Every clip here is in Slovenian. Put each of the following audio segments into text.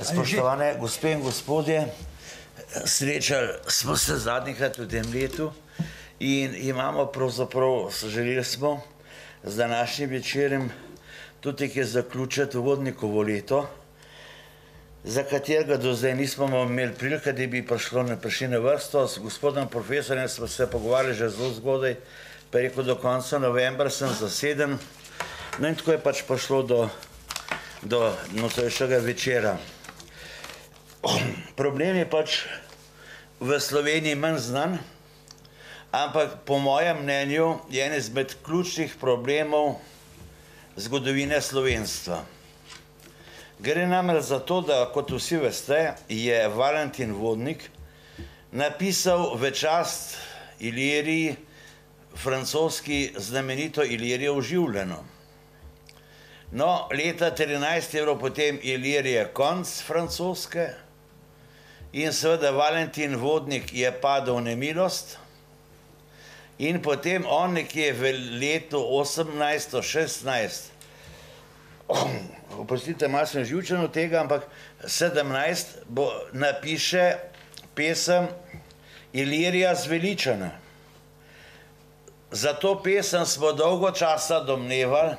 Spoštovane gospe in gospodje, srečali smo se zadnjikrat v tem letu in imamo pravzaprav, želeli smo z današnjim večerem tudi nekaj zaključiti uvodnikovo leto, za katerega do zdaj nismo imeli prilike, da bi prišli na vrsto. S gospodom profesorjem smo se pogovarjali že zelo zgodaj, pa je rekel, do konca novembra sem zaseden. No in tako je pač prišlo do nocojšnjega večera. Problem je pač v Sloveniji manj znan, ampak po mojem mnenju je en izmed ključnih problemov zgodovine slovenstva. Gre namreč za to, da, kot vsi veste, je Valentin Vodnik napisal v čast Iliriji, francoski znamenito Ilirijo oživljeno. No, leta 13 je bilo potem Ilirije konc francoske in seveda Valentin Vodnik je padel v nemilost in potem on nekje v letu 1816, oprostite, malo sem živčen od tega, ampak 17 napiše pesem Ilirija zveličana. Za to pesem smo dolgo časa domnevali,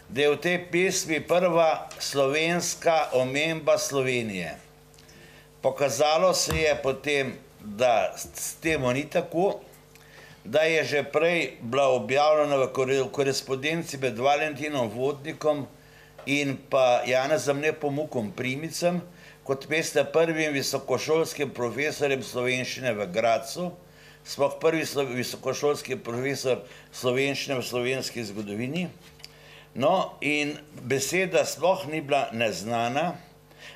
da je v tej pesmi prva slovenska omemba Slovenije. Pokazalo se je potem, da s temu ni tako, da je že prej bila objavljena v korespondenci med Valentinom Vodnikom in pa Janezom Nepomukom Primicem, kot veste, prvim visokošolskim profesorjem slovenščine v Gradcu, sploh prvi visokošolski profesor slovenščine v slovenski zgodovini. No, in beseda sploh ni bila neznana,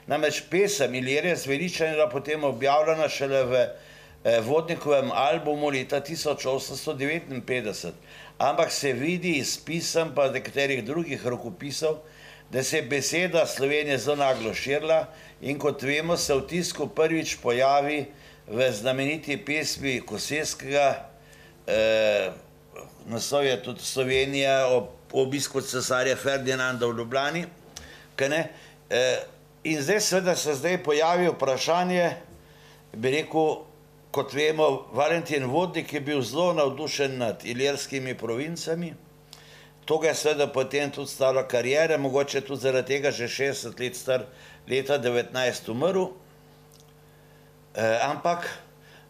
namreč pesem Ilirija zveličana je bila potem objavljena šele v Vodnikovem albumu leta 1859, ampak se vidi iz pisem pa nekaterih drugih rokopisov, da se je beseda Slovenije zelo naglo širila in kot vemo, se v tisku prvič pojavi v znameniti pesmi Koseskega, naslov je tudi Slovenija ob obisku cesarja Ferdinanda v Ljubljani. In zdaj seveda se zdaj pojavi vprašanje, bi rekel, kot vemo, Valentin Vodnik je bil zelo navdušen nad ilirskimi provincami. To ga je seveda potem tudi stalo karijere, mogoče tudi zaradi tega že 60 let star, leta 19 umrl. Ampak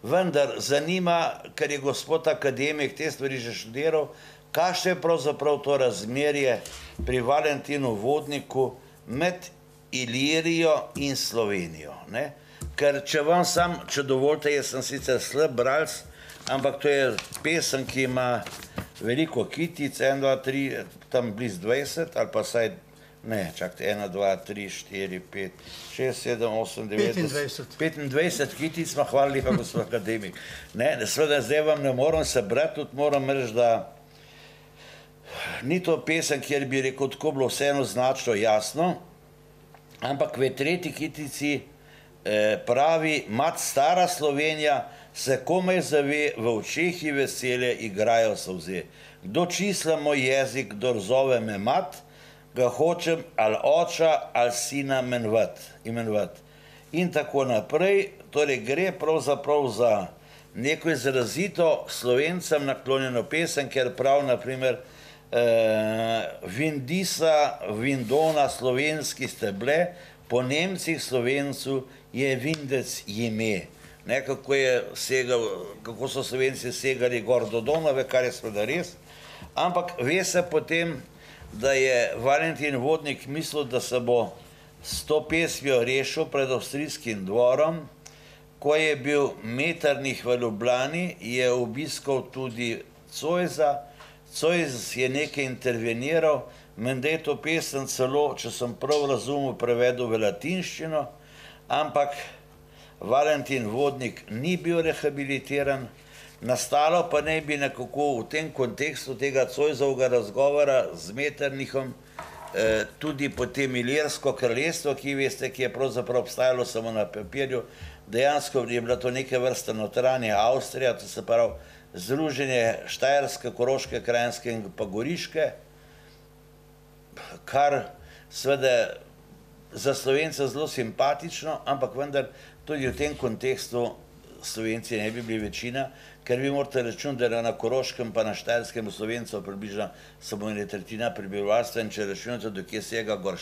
vendar zanima, ker je gospod akademik te stvari že študiral, kakšno je pravzaprav to razmerje pri Valentinu Vodniku med Ilirijo in Slovenijo. Ker če vam sam, če dovolite, jaz sem sicer slab bralec, ampak to je pesem, ki ima veliko kitic, 1, 2, 3, tam bliz 20, ali pa saj, ne, čakajte, 1, 2, 3, 4, 5, 6, 7, 8, 9, 25 kitic ima, hvala lepa, gospod akademik. Seveda zdaj vam ne moram se brati, tudi moram reči, da ni to pesem, kjer bi rekel, tako bilo vseeno značno jasno, ampak v tretji kitici pravi, mat stara Slovenija se komaj zave, v očeh ji veselje igrajo solze. Kdo čisla moj jezik, kdor zove me mat, ga hočem ali oča ali sina imenovat. In tako naprej, torej gre pravzaprav za neko izrazito Slovencem naklonjeno pesem, ker prav, naprimer, Vindisa, Vindona, slovenski ste bile, po Nemcih Slovencu je Vindec ime. Kako so Slovenci segali gor do Donave, kar je seveda res. Ampak ve se potem, da je Valentin Vodnik mislil, da se bo s to pesmijo rešil pred avstrijskim dvorom. Ko je bil Metternich v Ljubljani, je obiskal tudi Zoisa. Zois je nekaj interveniral, menda je to pesem celo, če sem prav razumel, prevedel v latinščino, ampak Valentin Vodnik ni bil rehabilitiran, nastalo pa naj bi nekako v tem kontekstu tega Zoisovega razgovora z Metternichom tudi potem Ilirsko kraljestvo, ki veste, ki je pravzaprav obstajalo samo na papirju, dejansko je bila to neke vrste notranja Avstrija, to se pravi združenje Štajerske, Koroške, Krajinske in pa Goriške, kar seveda za Slovence zelo simpatično, ampak vendar tudi v tem kontekstu Slovenci ne bi bili večina, ker vi morate računati, da na Koroškem pa na Štajerskem Slovencov približno samo 1/3 prebivalstva, in če računate, do kje sega gor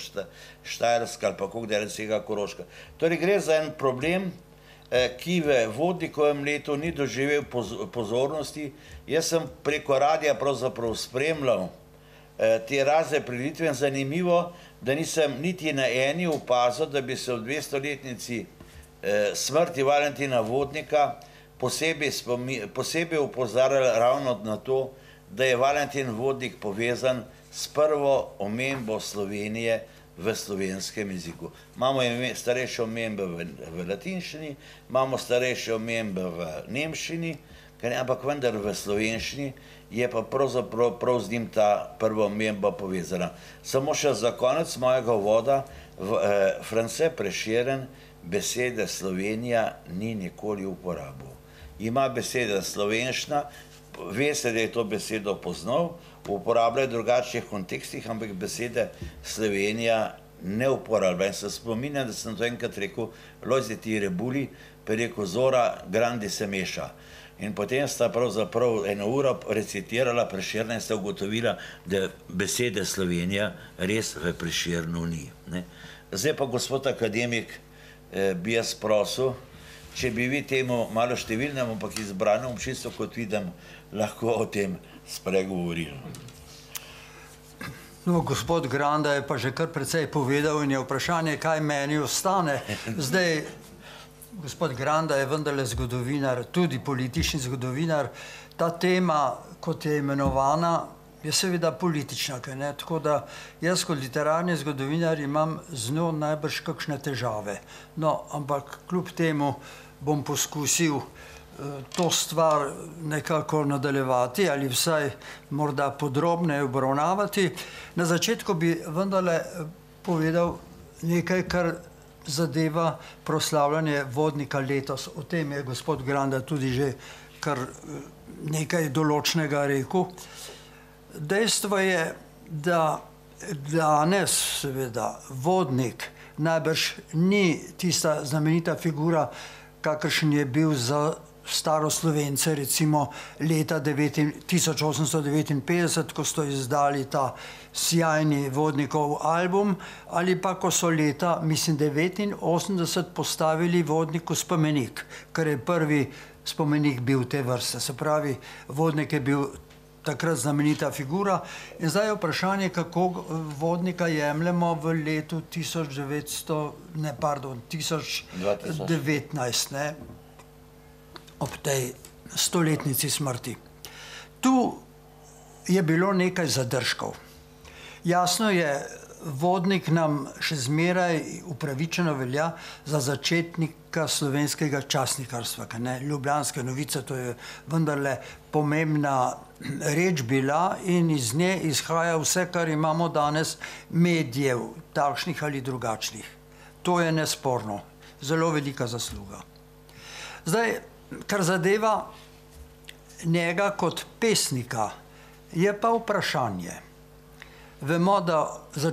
Štajerska ali pa koliko daleč sega Koroška. Torej gre za en problem, ki v Vodnikovem letu ni doživel pozornosti. Jaz sem preko radija pravzaprav spremljal te razne prireditve in zanimivo, da nisem niti na eni opazil, da bi se v 200-letnici smrti Valentina Vodnika posebej opozarjali ravno na to, da je Valentin Vodnik povezan s prvo omembo Slovenije v slovenskem jeziku. Imamo starejše omembe v latinščini, imamo starejše omembe v nemščini, ampak vendar v slovenščini je pa pravzaprav prav z njim ta prva omemba povezana. Samo še za konec mojega uvoda, France Prešeren besede Slovenija ni nikoli uporabil. Ima beseda slovenščina, ve se, da je to besedo poznal, uporablja v drugačnih kontekstih, ampak besede Slovenija ne uporablja. In se spominjam, da sem to enkrat rekel Lojzeti Rebuli, pa je rekel Zora grandi se meša. In potem sta pravzaprav eno uro recitirala Prešerna in sta ugotovila, da besede Slovenija res v Prešernu ni. Zdaj pa, gospod akademik, bi jaz prosil, če bi vi temu malo številnemu, ampak izbranemu občinstvu, kot vidim, lahko o tem spregovorili. No, gospod Granda je pa že kar precej povedal in je vprašanje, kaj meni ostane. Zdaj, gospod Granda je vendarle zgodovinar, tudi politični zgodovinar. Ta tema, kot je imenovana, je seveda politična, tako da jaz kot literarni zgodovinar imam z njo najbrž kakšne težave. No, ampak kljub temu bom poskusil to stvar nekako nadaljevati ali vsaj morda podrobneje obravnavati. Na začetku bi vendarle povedal nekaj, kar zadeva proslavljanje Vodnika letos. O tem je gospod Granda tudi že kar nekaj določnega rekel. Dejstvo je, da danes seveda Vodnik najbrž ni tista znamenita figura, kakršen je bil za staroslovence recimo leta 1859, ko so izdali ta sjajni Vodnikov album, ali pa ko so leta, mislim, 1989 postavili Vodniku spomenik, kar je prvi spomenik bil te vrste. Se pravi, Vodnik je bil takrat znamenita figura. In zdaj je vprašanje, kako Vodnika jemljemo v letu 2019, ob tej stoletnici smrti. Tu je bilo nekaj zadržkov. Jasno je, Vodnik nam še zmeraj upravičeno velja za začetnika slovenskega časnikarstva. Ljubljanske novice, to je vendarle pomembna reč bila in iz nje izhaja vse, kar imamo danes medijev, takšnih ali drugačnih. To je nesporno, zelo velika zasluga. Zdaj, kar zadeva njega kot pesnika, je pa vprašanje. Vemo, da za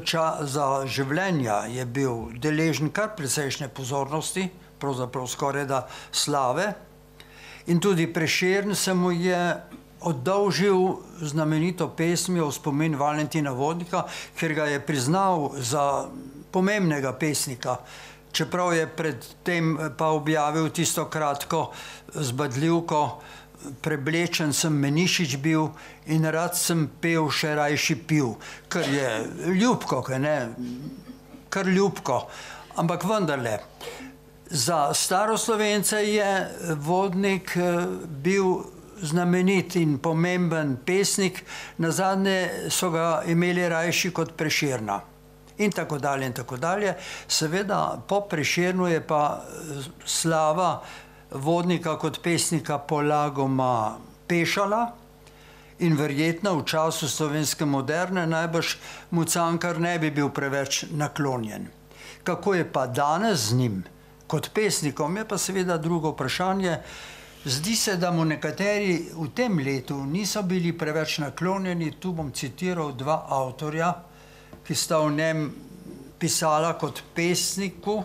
življenja je bil deležen kar precejšnje pozornosti, pravzaprav skoraj da slave, in tudi Prešern se mu je oddolžil znamenito pesmijo v spomin Valentina Vodnika, ker ga je priznal za pomembnega pesnika, čeprav je predtem pa objavil tisto kratko zbadljivko Preblečen sem menišič bil in rad sem pel, še rajši pil, kar je ljubko, kar ljubko. Ampak vendarle, za staroslovence je Vodnik bil znamenit in pomemben pesnik, nazadnje so ga imeli rajši kot Prešerna. In tako dalje, in tako dalje. Seveda, po Prešernu je pa slava Vodnika kot pesnika polagoma pešala in verjetno v času slovenske moderne najbrž mu Cankar ne bi bil preveč naklonjen. Kako je pa danes z njim kot pesnikom, je pa seveda drugo vprašanje. Zdi se, da mu nekateri v tem letu niso bili preveč naklonjeni. Tu bom citiral dva avtorja, ki sta v njem pisala kot pesniku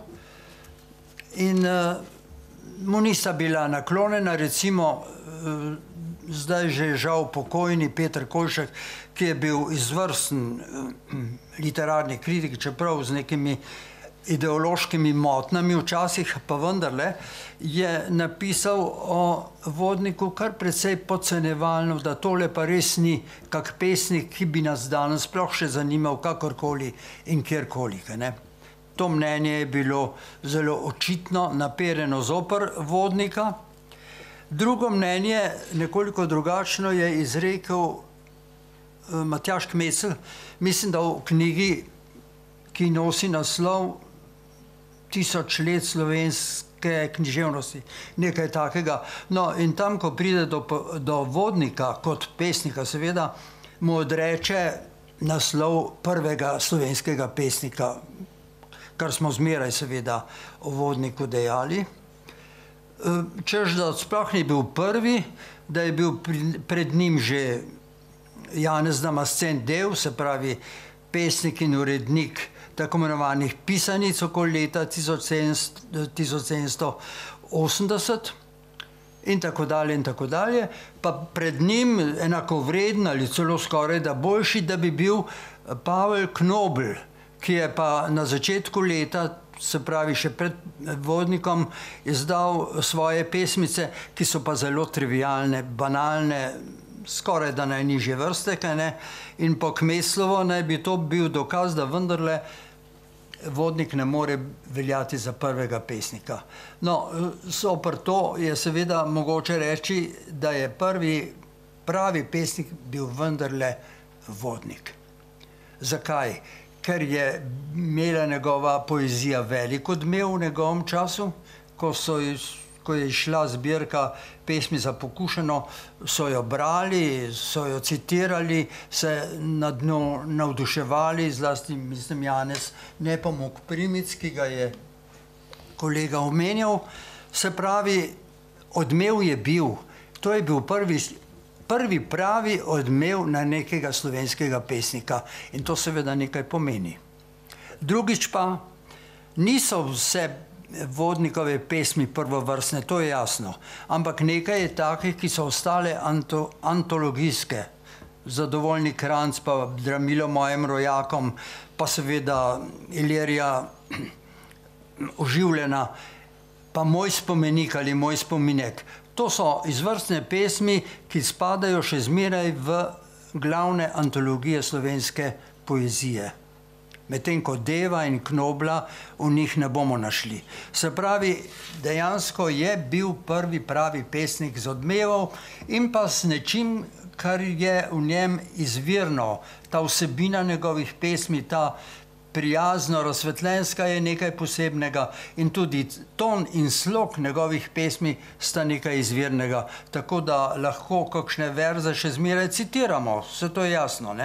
in mu nista bila naklonjena, recimo zdaj že žal pokojni Peter Kolšek, ki je bil izvrsten literarni kritik, čeprav z nekimi ideološkimi motnjami včasih, pa vendarle, je napisal o Vodniku kar precej podcenjevalno, da tole pa res ni kak pesnik, ki bi nas danes sploh še zanimal kakorkoli in kjerkoli. To mnenje je bilo zelo očitno naperjeno zoper Vodnika. Drugo mnenje, nekoliko drugačno, je izrekel Matjaž Kmecel, mislim, da v knjigi, ki nosi naslov 1000 let slovenske književnosti, nekaj takega. No, in tam, ko pride do Vodnika kot pesnika, seveda, mu odreče naslov prvega slovenskega pesnika, kar smo zmeraj seveda o Vodniku dejali. Češ, da sploh ni bil prvi, da je bil pred njim že Janez Damascen Del, se pravi pesnik in urednik tako imenovanih pisanic okoli leta 1780 in tako dalje in tako dalje, pa pred njim enakovreden ali celo skoraj da boljši, da bi bil Pavel Knobel, ki je pa na začetku leta, se pravi še pred Vodnikom, izdal svoje pesmice, ki so pa zelo trivialne, banalne, skoraj da najnižje vrste, in po Kmeclovo naj bi to bil dokaz, da vendarle Vodnik ne more veljati za prvega pesnika. No, zoper to je seveda mogoče reči, da je prvi pravi pesnik bil vendarle Vodnik. Zakaj? Ker je imela njegova poezija velik odmev v njegovem času, ko je išla zbirka pesmi za pokušano, so jo brali, so jo citirali, se nad njo navduševali, zlasti, mislim, Janez Nepomuk Primic, ki ga je kolega omenjal. Se pravi, odmev je bil. To je bil prvi pravi odmev na nekega slovenskega pesnika in to seveda nekaj pomeni. Drugič pa, niso vse Vodnikove pesmi prvovrstne, to je jasno, ampak nekaj je takih, ki so ostale antologijske. Zadovoljni Kranc, pa Dramilo mojim rojakom, pa seveda Ilirija oživljena, pa Moj spomenik ali Moj spominek. To so izvrstne pesmi, ki spadajo še zmeraj v glavne antologije slovenske poezije. Medtem ko Deva in Knobla v njih ne bomo našli. Se pravi, dejansko je bil prvi pravi pesnik z odmevom in pa s nečim, kar je v njem izvirno. Ta vsebina njegovih pesmi, ta prijazno razsvetljenska je nekaj posebnega in tudi ton in slog njegovih pesmi sta nekaj izvirnega, tako da lahko kakšne verze še zmeraj citiramo, vse to je jasno,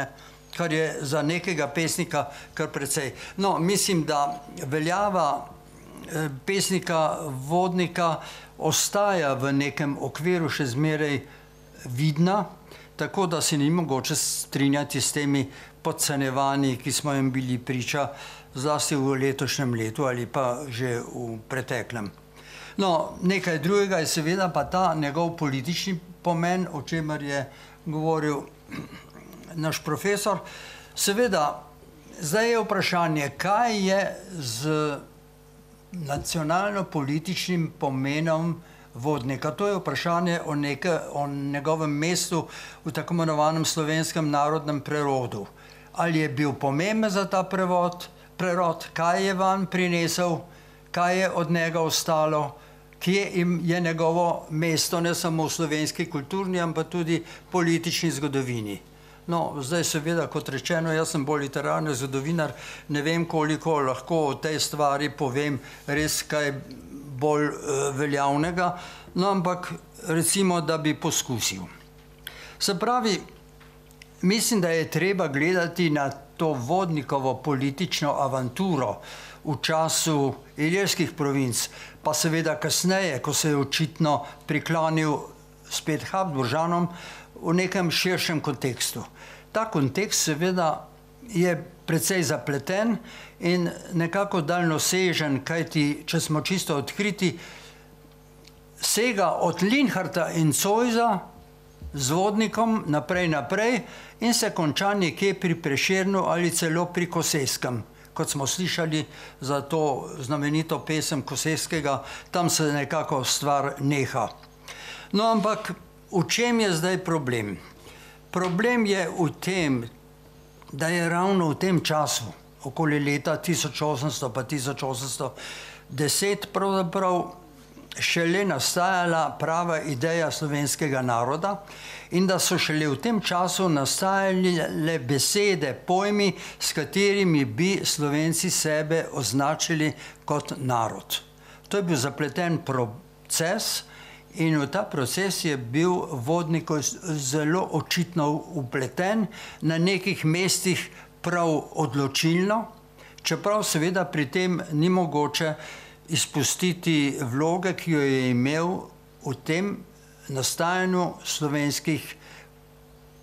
kar je za nekega pesnika kar precej. No, mislim, da veljava pesnika Vodnika ostaja v nekem okviru še zmeraj vidna, tako da se ni mogoče strinjati s temi podcenjevanji, ki smo jim bili priča, zlasti v letošnjem letu ali pa že v preteklem. No, nekaj drugega je seveda pa ta njegov politični pomen, o čemer je govoril naš profesor. Seveda, zdaj je vprašanje, kaj je z nacionalno-političnim pomenom Vodnika. To je vprašanje o njegovem mestu v tako imenovanem slovenskem narodnem prerodu. Ali je bil pomemben za ta prerod, kaj je vanj prinesel, kaj je od njega ostalo, kje je njegovo mesto ne samo v slovenski kulturni, ampak tudi politični zgodovini. No, zdaj seveda, kot rečeno, jaz sem bolj literarni zgodovinar, ne vem, koliko lahko o tej stvari povem res kaj bolj veljavnega, no, ampak recimo, da bi poskusil. Se pravi, mislim, da je treba gledati na to Vodnikovo politično avanturo v času ilirskih provinc, pa seveda kasneje, ko se je očitno priklonil spet Habsburžanom, v nekem širšem kontekstu. Ta kontekst seveda je precej zapleten in nekako daljnosežen, kajti, če smo čisto odkriti, sega od Linharta in Zoisa z Vodnikom naprej in se konča nekje pri Prešernu ali celo pri Kosevskem. Kot smo slišali za to znamenito pesem Kosevskega, tam se nekako stvar neha. No, ampak v čem je zdaj problem? Problem je v tem, da je ravno v tem času, okoli leta 1800 pa 1810, pravzaprav šele nastajala prava ideja slovenskega naroda in da so šele v tem času nastajale besede, pojmi, s katerimi bi Slovenci sebe označili kot narod. To je bil zapleten proces in v ta proces je bil Vodnik zelo očitno vpleten, na nekih mestih prav odločilno, čeprav seveda pri tem ni mogoče izpustiti vloge, ki jo je imel v tem nastajanju slovenskih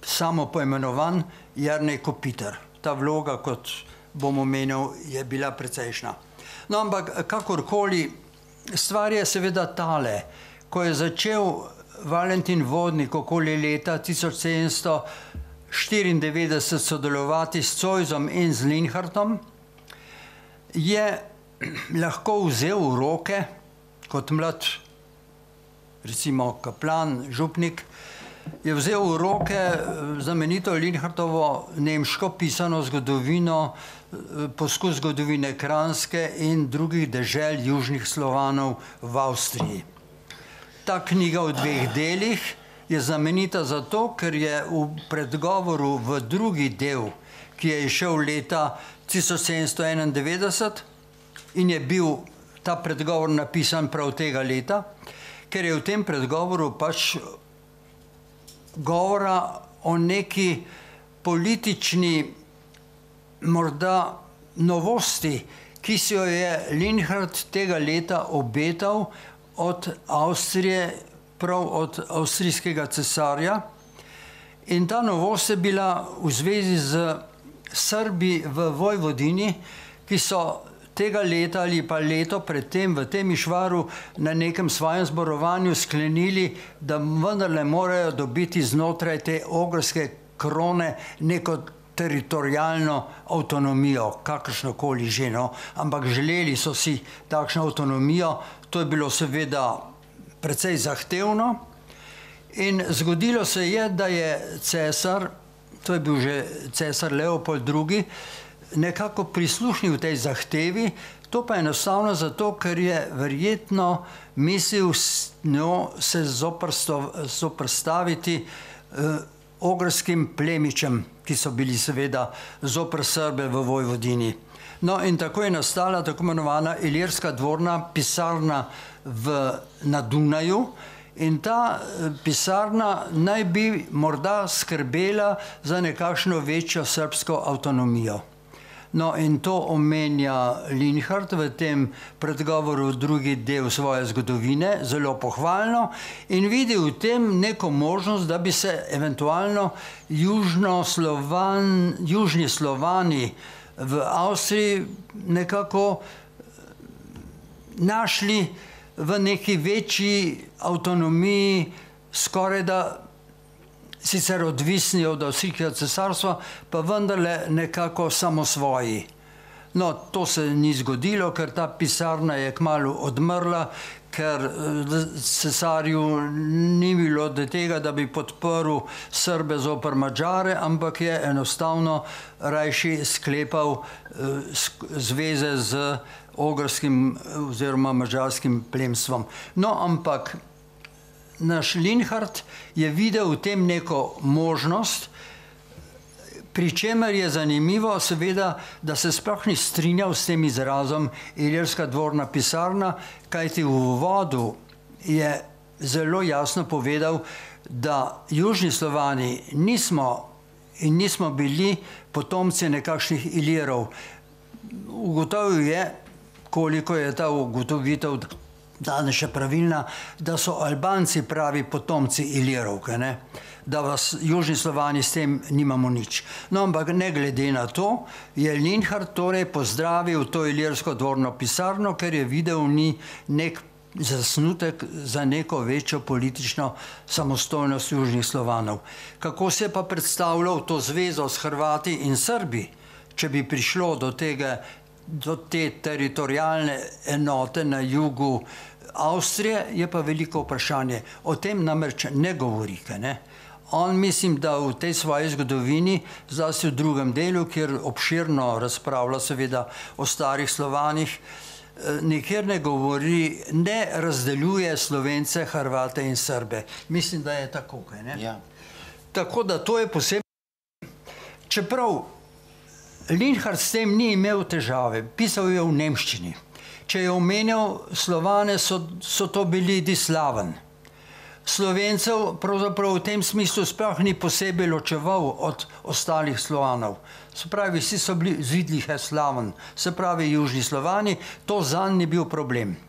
samopoimenovanj Jernej Kopitar. Ta vloga, kot bom omenil, je bila precejšna. No, ampak kakorkoli, stvar je seveda tale. Ko je začel Valentin Vodnik okoli leta 1794 sodelovati s Zoisom in z Linhartom, je lahko vzel v roke, kot mlad, recimo kaplan, župnik, je vzel v roke znamenito Linhartovo nemško pisano zgodovino, poskus zgodovine Kranjske in drugih dežel južnih Slovanov v Avstriji. Ta knjiga v dveh delih je znamenita zato, ker je v predgovoru v drugi del, ki je izšel leta 1791, in je bil ta predgovor napisan prav tega leta, ker je v tem predgovoru pač govora o neki politični morda novosti, ki si jo je Linhart tega leta obetal od Avstrije, prav od avstrijskega cesarja. In ta novost je bila v zvezi z Srbi v Vojvodini, ki so tega leta ali pa leto predtem v Temišvaru na nekem svojem zborovanju sklenili, da vendarle morajo dobiti znotraj te ogrske krone neko teritorijalno avtonomijo, kakršnokoli že, no. Ampak želeli so si takšno avtonomijo, to je bilo seveda precej zahtevno in zgodilo se je, da je cesar, to je bil že cesar Leopold II., nekako prisluhnil tej zahtevi, to pa enostavno zato, ker je verjetno mislil s njo se zoprstaviti ogrskim plemičem, ki so bili seveda zopr Srbe v Vojvodini. No in tako je nastala tako imenovana Ilirska dvorna pisarna na Dunaju in ta pisarna naj bi morda skrbela za nekakšno večjo srbsko avtonomijo. No in to omenja Linhart v tem predgovoru drugi del svoje zgodovine, zelo pohvalno, in vidi v tem neko možnost, da bi se eventualno južni Slovani v Avstriji nekako našli v neki večji avtonomiji, skorajda sicer odvisni od avstrijskega cesarstva, pa vendarle nekako samosvoji. No, to se ni zgodilo, ker ta pisarna je kmalu odmrla, ker cesarju ni bilo do tega, da bi podprl Srbe zoper Madžare, ampak je enostavno rajši sklepal zveze z ogrskim oziroma madžarskim plemstvom. No, ampak naš Linhart je videl v tem neko možnost, pri čemer je zanimivo seveda, da se sploh ni strinjal s tem izrazom Ilirska dvorna pisarna, kajti v uvodu je zelo jasno povedal, da južni Slovani nismo bili potomci nekakšnih Ilirov. Ugotovil je, koliko je ta ugotovitev danes še pravilna, da so Albanci pravi potomci Ilirovke, ne? Da vas južni Slovani s tem nimamo nič. No, ampak ne glede na to, je Linhart torej pozdravil to ilirsko dvorno pisarno, ker je videl v njej nek zasnutek za neko večjo politično samostojnost južnih Slovanov. Kako se je pa predstavljal to zvezo s Hrvati in Srbi, če bi prišlo do te teritorijalne enote na jugu Avstrije, je pa veliko vprašanje. O tem namreč ne govori, ne? On mislim, da v tej svoji zgodovini, zlasti v drugem delu, kjer obširno razpravlja seveda o starih Slovanih, nikjer ne govori, ne razdeljuje Slovence, Hrvate in Srbe. Mislim, da je tako, ne? Ja. Tako da to je posebej. Čeprav Linhart s tem ni imel težave, pisal je v nemščini. Če je omenjal Slovane, so to bili Dislaven. Slovencev pravzaprav v tem smislu sploh ni posebej ločeval od ostalih Slovanov. Se pravi, vsi so bili Zvidlihe Slaven, se pravi južni Slovani, to zanj ni bil problem.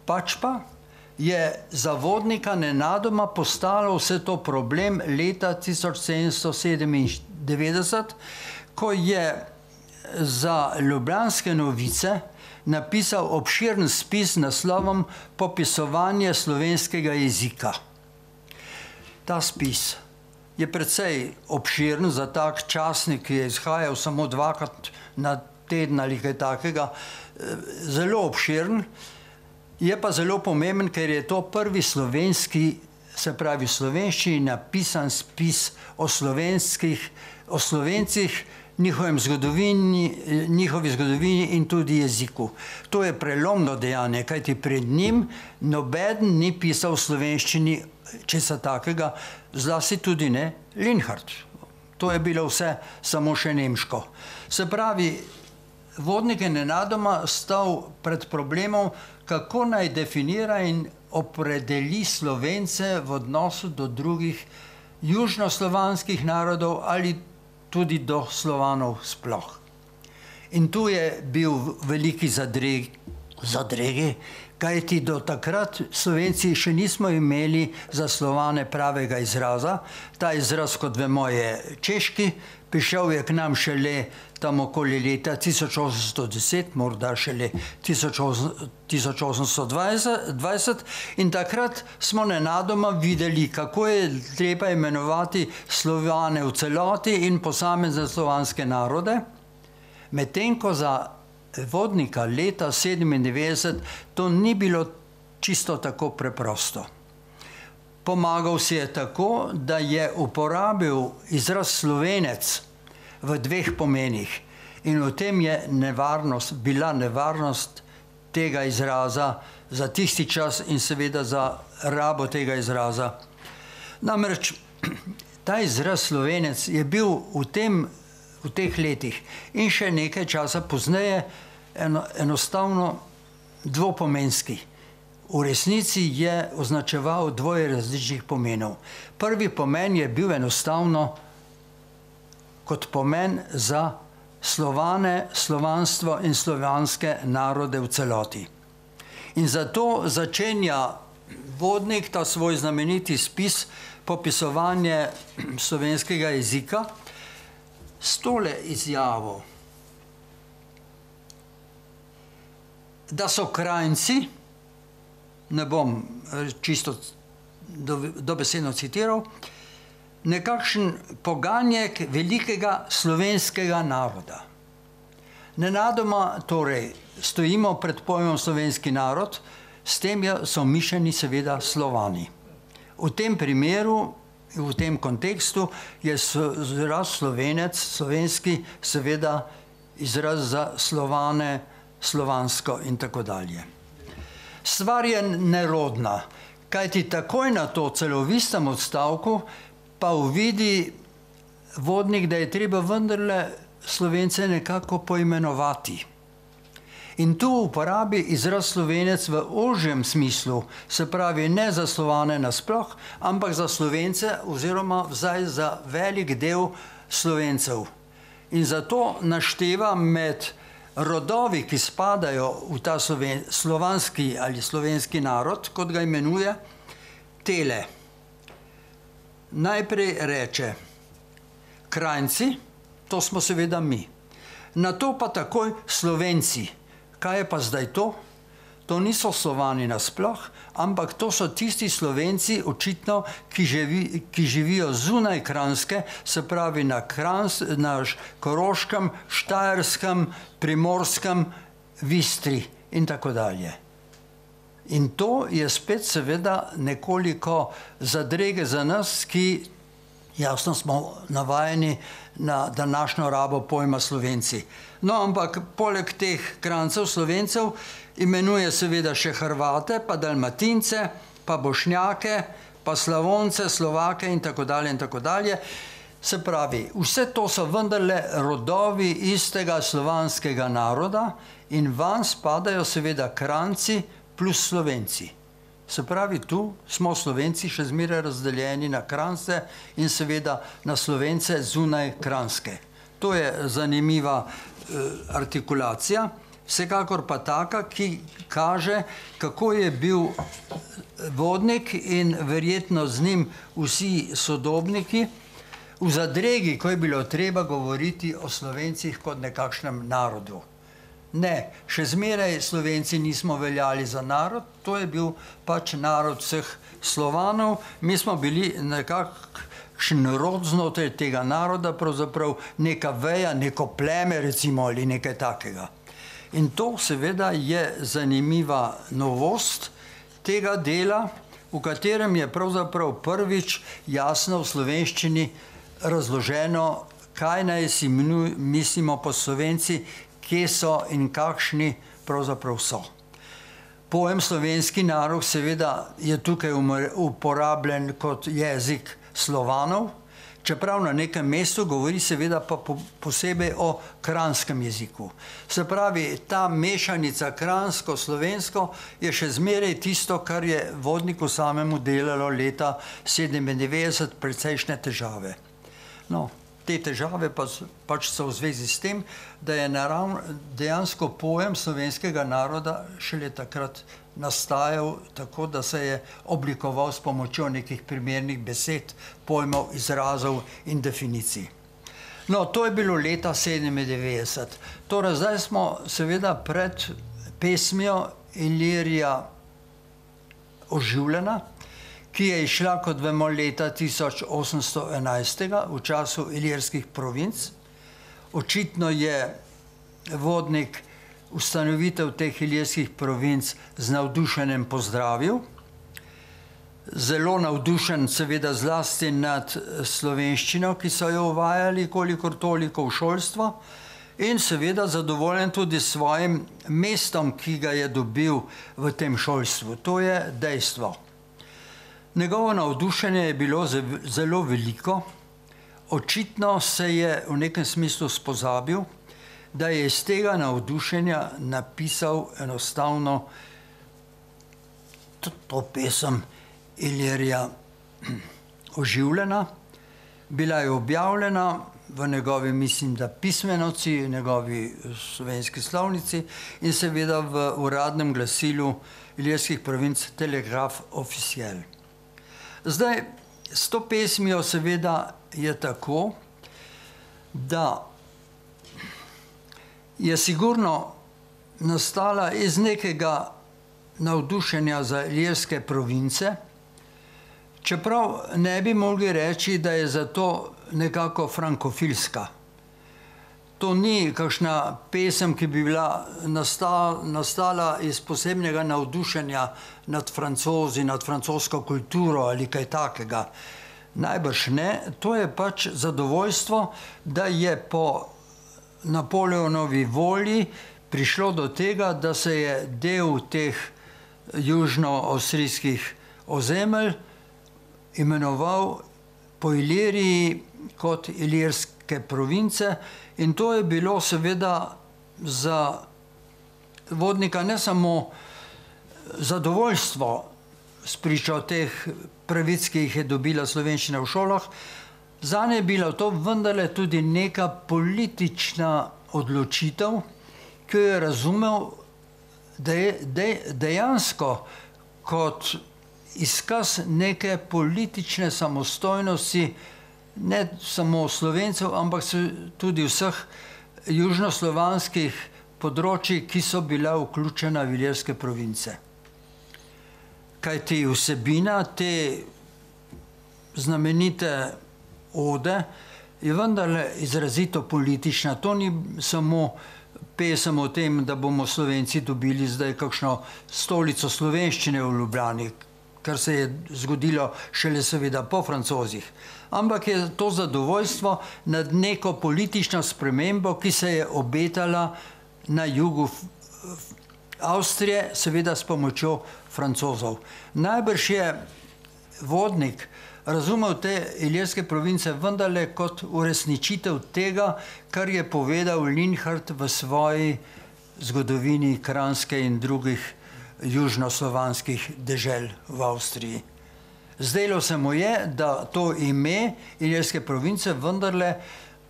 Pač pa je za Vodnika nenadoma postalo vse to problem leta 1797, ko je za Ljubljanske novice napisal obširen spis z naslovom Popisovanje slovenskega jezika. Ta spis je precej obširen za tak časnik, ki je izhajal samo 2krat na teden ali kaj takega, zelo obširen, je pa zelo pomemben, ker je to prvi slovenski, se pravi v slovenščini napisan spis o Slovencih, njihovi zgodovini in tudi jeziku. To je prelomno dejanje, kajti pred njim nobeden ni pisal v slovenščini česa takega, zlasti tudi ne Linhart. To je bilo vse samo še nemško. Se pravi, Vodnik je nenadoma stal pred problemom, kako naj definira in opredeli Slovence v odnosu do drugih južnoslovanskih narodov ali tudi do Slovanov sploh. In tu je bil veliki zadregi, kajti do takrat Slovenci še nismo imeli za Slovane pravega izraza. Ta izraz, kot vemo, je češki, prišel je k nam šele tam okoli leta 1810, morda šele 1820, in takrat smo nenadoma videli, kako je treba imenovati Slovane v celoti in posamezne slovanske narode, medtem ko za Vodnika leta 1997 to ni bilo čisto tako preprosto. Pomagal si je tako, da je uporabil izraz Slovenec v dveh pomenih in v tem je bila nevarnost tega izraza za tisti čas in seveda za rabo tega izraza. Namreč ta izraz Slovenec je bil v teh letih in še nekaj časa pozneje enostavno dvopomenski. V resnici je označeval dvoje različnih pomenov. Prvi pomen je bil enostavno kot pomen za Slovane, slovanstvo in slovanske narode v celoti. In zato začenja Vodnik ta svoj znameniti spis Popisovanje slovenskega jezika s tole izjavo, da so krajinci, ne bom čisto dobesedno citiral, nekakšen poganjek velikega slovenskega naroda. Nenadoma torej stojimo pred pojmom slovenski narod, s tem so mišljeni seveda Slovani. V tem primeru, v tem kontekstu je izraz Slovenec, slovenski, seveda izraz za Slovane, slovansko in tako dalje. Stvar je nerodna, kajti takoj na to celovistem odstavku pa uvidi Vodnik, da je treba vendarle Slovence nekako poimenovati. In tu uporabi izraz Slovenec v ožjem smislu, se pravi ne za Slovane nasploh, ampak za Slovence oziroma zdaj za velik del Slovencev. In zato našteva med rodovi, ki spadajo v ta slovanski ali slovenski narod, kot ga imenuje, tele. Najprej reče Kranjci, to smo seveda mi. Nato pa takoj Slovenci. Kaj je pa zdaj to? To niso Slovani nasploh, ampak to so tisti Slovenci, očitno, ki živijo zunaj Kranjske, se pravi na Koroškem, Štajerskem, Primorskem, v Istri in tako dalje. In to je spet seveda nekoliko zadrege za nas, ki jasno smo navajeni na današnjo rabo pojma Slovenci. No, ampak poleg teh Kranjcev, Slovencev, imenuje seveda še Hrvate, pa Dalmatince, pa Bošnjake, pa Slavonce, Slovake in tako dalje in tako dalje. Se pravi, vse to so vendarle rodovi istega slovanskega naroda in van spadajo seveda Kranjci plus Slovenci. Se pravi, tu smo Slovenci še zmeraj razdeljeni na Kranjce in seveda na Slovence zunaj Kranjske. To je zanimiva artikulacija, vsekakor pa taka, ki kaže, kako je bil Vodnik in verjetno z njim vsi sodobniki v zadregi, ko je bilo treba govoriti o Slovencih kot nekakšnem narodu. Ne, še zmeraj Slovenci nismo veljali za narod, to je bil pač narod vseh Slovanov, mi smo bili nekakšen rod znotraj tega naroda, pravzaprav neka veja, neko pleme recimo ali nekaj takega. In to seveda je zanimiva novost tega dela, v katerem je pravzaprav prvič jasno v slovenščini razloženo, kaj naj si mislimo po Slovenci, kje so in kakšni pravzaprav so. Pojem slovenski narod seveda je tukaj uporabljen kot jezik Slovanov, čeprav na nekem mestu govori seveda pa posebej o kranjskem jeziku. Se pravi, ta mešanica kranjsko-slovensko je še zmeraj tisto, kar je Vodniku samemu delalo leta 1997 precejšnje težave. No, te težave pač so v zvezi s tem, da je dejansko pojem slovenskega naroda šele takrat nastajal tako, da se je oblikoval s pomočjo nekih primernih besed, pojmov, izrazov in definicij. No, to je bilo leta 1997. Torej, zdaj smo seveda pred pesmijo Ilirija Oživljena, ki je izšla, kot vemo, leta 1811. v času ilirskih provinc. Očitno je Vodnik ustanovitev teh ilirskih provinc z navdušenjem pozdravil. Zelo navdušen seveda zlasti nad slovenščino, ki so jo uvajali kolikor toliko v šolstvo, in seveda zadovoljen tudi s svojim mestom, ki ga je dobil v tem šolstvu. To je dejstvo. Njegovo navdušenje je bilo zelo veliko, očitno se je v nekem smislu spozabil, da je iz tega navdušenja napisal enostavno to pesem Ilirija Oživljena. Bila je objavljena v njegovi, mislim, da pismenoci, njegovi slovenski slovnici in seveda v uradnem glasilu ilirskih provinc Telegraf Officiel. Zdaj, s to pesmijo seveda je tako, da je sigurno nastala iz nekega navdušenja za ilirske province, čeprav ne bi mogli reči, da je zato nekako frankofilska. To ni kakšna pesem, ki bi bila nastala iz posebnega navdušenja nad Francozi, nad francosko kulturo ali kaj takega. Najbrž ne, to je pač zadovoljstvo, da je po Napoleonovi volji prišlo do tega, da se je del teh južno-avstrijskih ozemelj imenoval po Iliriji kot ilirske province in to je bilo seveda za Vodnika ne samo zadovoljstvo spričo teh pravic, ki jih je dobila slovenščina v šolah, zanje je bila to vendarle tudi neka politična odločitev, ki jo je razumel dejansko kot izkaz neke politične samostojnosti, ne samo Slovencev, ampak tudi vseh južnoslovanskih področij, ki so bila vključena v ilirske province. Kajti vsebina te znamenite ode je vendarle izrazito politična. To ni samo pesem o tem, da bomo Slovenci dobili zdaj kakšno stolico slovenščine v Ljubljani, kar se je zgodilo šele seveda po Francozih. Ampak je to zadovoljstvo nad neko politično spremembo, ki se je obetala na jugu Avstrije, seveda s pomočjo Francozov. Najbrž je Vodnik razumel te ilirske province vendarle kot uresničitev tega, kar je povedal Linhart v svoji zgodovini Kranjske in drugih južnoslovanskih dežel v Avstriji. Zdelo se mu je, da to ime ilirske province vendarle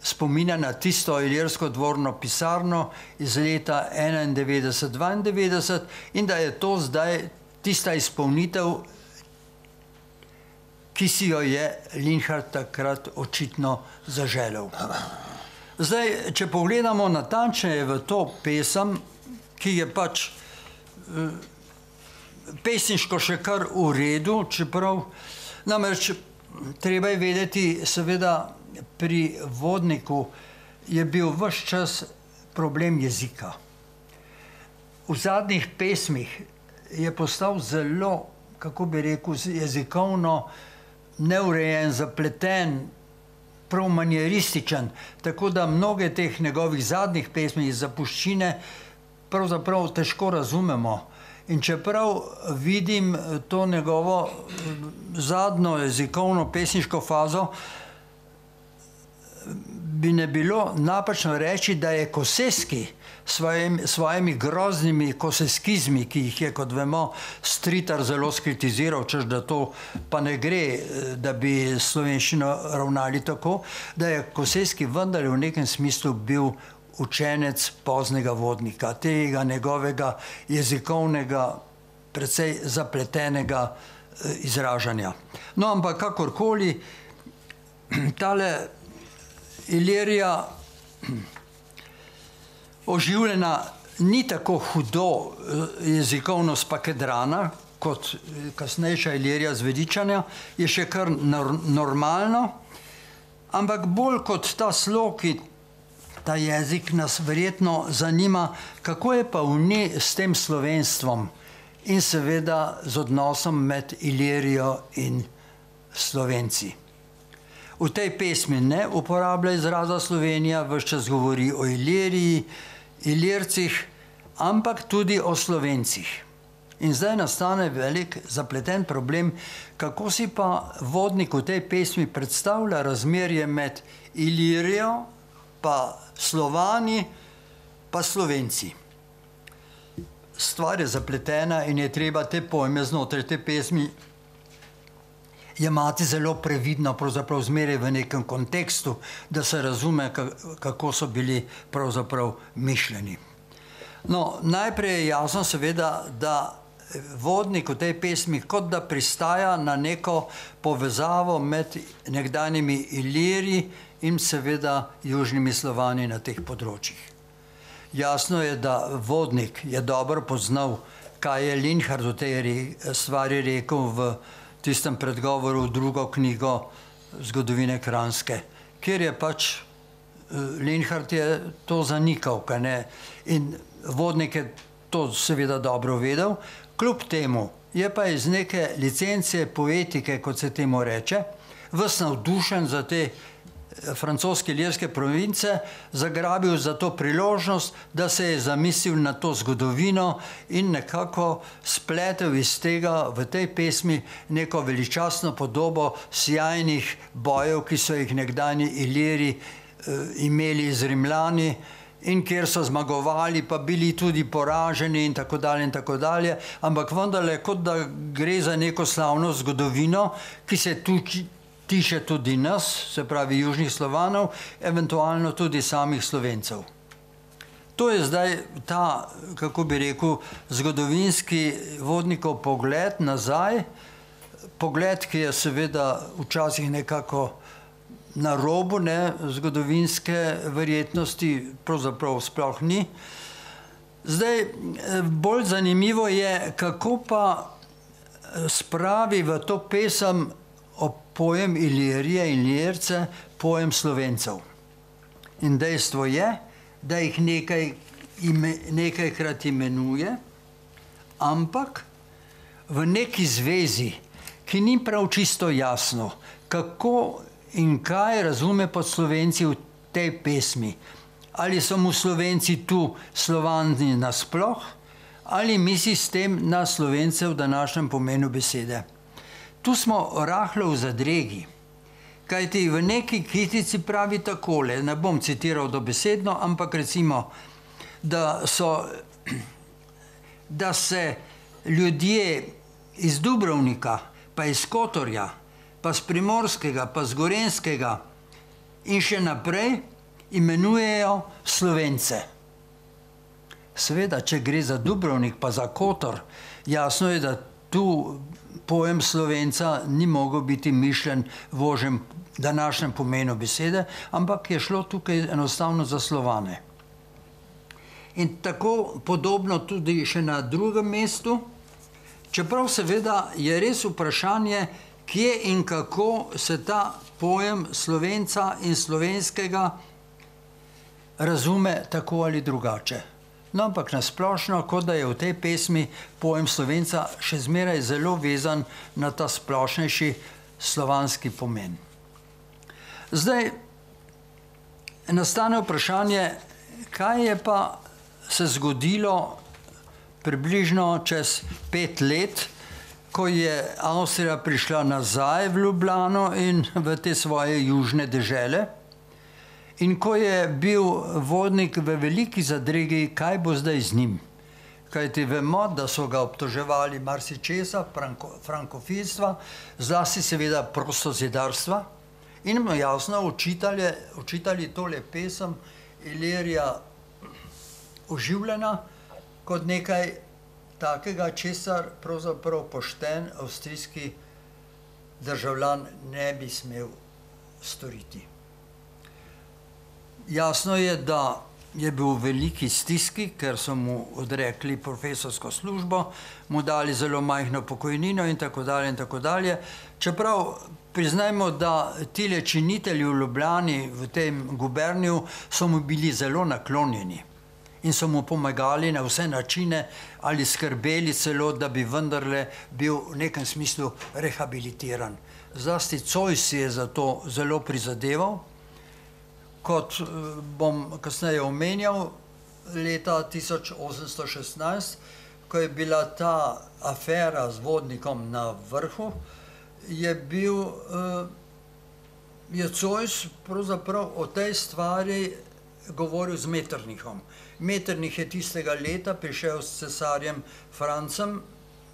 spominja na tisto ilirsko dvorno pisarno iz leta 91-92 in da je to zdaj tista izpolnitev, ki si jo je Linhart takrat očitno zaželel. Zdaj, če pogledamo natančneje v to pesem, ki je pač pesniško še kar v redu, čeprav namreč treba je vedeti, seveda pri Vodniku je bil ves čas problem jezika. V zadnjih pesmih je postal zelo, kako bi rekel, jezikovno neurejen, zapleten, prav manjerističen, tako da mnoge teh njegovih zadnjih pesmi iz zapuščine pravzaprav težko razumemo. In čeprav vidim to njegovo zadnjo jezikovno pesniško fazo, bi ne bilo napačno reči, da je Kosesky svojimi groznimi koseskizmi, ki jih je, kot vemo, Stritar zelo skritiziral, češ da to pa ne gre, da bi slovenščino ravnali tako, da je Kosesky vendar v nekem smislu bil učenec poznega Vodnika, tega njegovega jezikovnega, precej zapletenega izražanja. No, ampak kakorkoli, tale Ilirija oživljena ni tako hudo jezikovno spakedrana kot kasnejša Ilirija z Veličanja, je še kar normalno, ampak bolj kot ta slog, ta jezik nas verjetno zanima, kako je pa v njej s tem slovenstvom in seveda z odnosom med Ilirijo in Slovenci. V tej pesmi ne uporablja izraza Slovenija, ves čas govori o Iliriji, Ilircih, ampak tudi o Slovencih. In zdaj nastane velik zapleten problem, kako si pa Vodnik v tej pesmi predstavlja razmerje med Ilirijo, pa Slovani, pa Slovenci. Stvar je zapletena in je treba te pojme znotraj te pesmi jemati zelo previdno, pravzaprav zmeraj v nekem kontekstu, da se razume, kako so bili pravzaprav mišljeni. No, najprej je jasno seveda, da Vodnik v tej pesmi kot da pristaja na neko povezavo med nekdanjimi Iliri in seveda južnimi Slovani na teh področjih. Jasno je, da Vodnik je dobro poznal, kaj je Linhart v tej stvari rekel v tistem predgovoru v drugo knjigo zgodovine Kranjske, kjer je pač Linhart je to zanikal, kaj ne? In Vodnik je to seveda dobro vedel, kljub temu je pa iz neke licence poetike, kot se temu reče, ves navdušen za te francoske ilirske province, zagrabil za to priložnost, da se je zamislil na to zgodovino in nekako spletel iz tega v tej pesmi neko veličastno podobo sijajnih bojev, ki so jih nekdanji Iliri imeli z Rimljani in kjer so zmagovali, pa bili tudi poraženi in tako dalje, ampak vendarle, kot da gre za neko slavno zgodovino, ki se tiče tudi nas, se pravi južnih Slovanov, eventualno tudi samih Slovencev. To je zdaj ta, kako bi rekel, zgodovinski Vodnikov pogled nazaj, pogled, ki je seveda včasih nekako na robu zgodovinske verjetnosti, pravzaprav sploh ni. Zdaj, bolj zanimivo je, kako pa spravi v to pesem o pojem Ilirije in Ilirce pojem Slovencev. In dejstvo je, da jih nekajkrat imenuje, ampak v neki zvezi, ki ni prav čisto jasno, kako in kaj razume pod Slovenci v tej pesmi. Ali so mu Slovenci tu Slovani nasploh, ali misli s tem na Slovence v današnjem pomenu besede. Tu smo rahlo v zadregi, kajti v neki kritici pravi takole, ne bom citiral dobesedno, ampak recimo, da se ljudje iz Dubrovnika, pa iz Kotorja, pa z Primorskega, pa z Gorenjskega in še naprej imenujejo Slovence. Seveda, če gre za Dubrovnik pa za Kotor, jasno je, da tu pojem Slovenca ni mogel biti mišljen v ožjem današnjem pomenu besede, ampak je šlo tukaj enostavno za Slovane. In tako podobno tudi še na drugem mestu, čeprav seveda je res vprašanje, kje in kako se ta pojem Slovenca in slovenskega razume tako ali drugače. No, ampak nasplošno, kot da je v tej pesmi pojem Slovenca še zmeraj zelo vezan na ta splošnejši slovanski pomen. Zdaj, nastane vprašanje, kaj je pa se zgodilo približno čez 5 let, ko je Avstrija prišla nazaj v Ljubljano in v te svoje južne dežele, in ko je bil Vodnik v veliki zadregi, kaj bo zdaj z njim. Kajti vemo, da so ga obtoževali marsičesa, frankofilstva, zlasti seveda prostozidarstva, in mu jasno očitali tole pesem Ilirija oživljena kot nekaj takega, česar pravzaprav pošten avstrijski državljan ne bi smel storiti. Jasno je, da je bil v veliki stiski, ker so mu odrekli profesorsko službo, mu dali zelo majhno pokojnino in tako dalje in tako dalje. Čeprav priznajmo, da tile činitelji v Ljubljani, v tem guberniju, so mu bili zelo naklonjeni in so mu pomagali na vse načine ali skrbeli celo, da bi vendarle bil v nekem smislu rehabilitiran. Zlasti Zois si je za to zelo prizadeval. Kot bom kasneje omenjal, leta 1816, ko je bila ta afera z Vodnikom na vrhu, je Zois pravzaprav o tej stvari govoril z Metternichom. Metternich je tistega leta prišel s cesarjem Francem,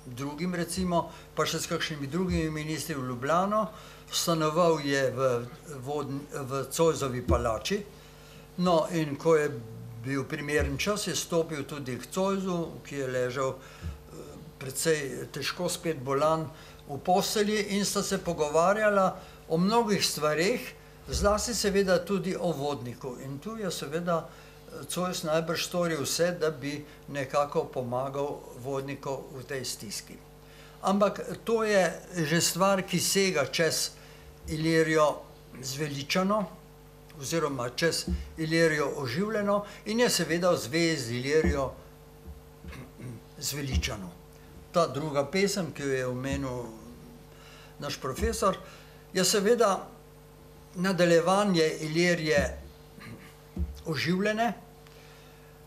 drugim recimo, pa še s kakšnimi drugimi ministri v Ljubljano, stanoval je v Zoisovi palači, no in ko je bil primeren čas, je stopil tudi k Zoisu, ki je ležal precej težko, spet bolan v postelji, in sta se pogovarjala o mnogih stvareh, zlasti seveda tudi o Vodniku. In tu je seveda Zois najbrž storil vse, da bi nekako pomagal Vodniku v tej stiski. Ampak to je že stvar, ki sega čez Ilirijo zveličano, oziroma čez Ilirijo oživljeno, in je seveda v zvezi z Ilirijo zveličano. Ta druga pesem, ki jo je omenil naš profesor, je seveda nadaljevanje Ilirije oživljene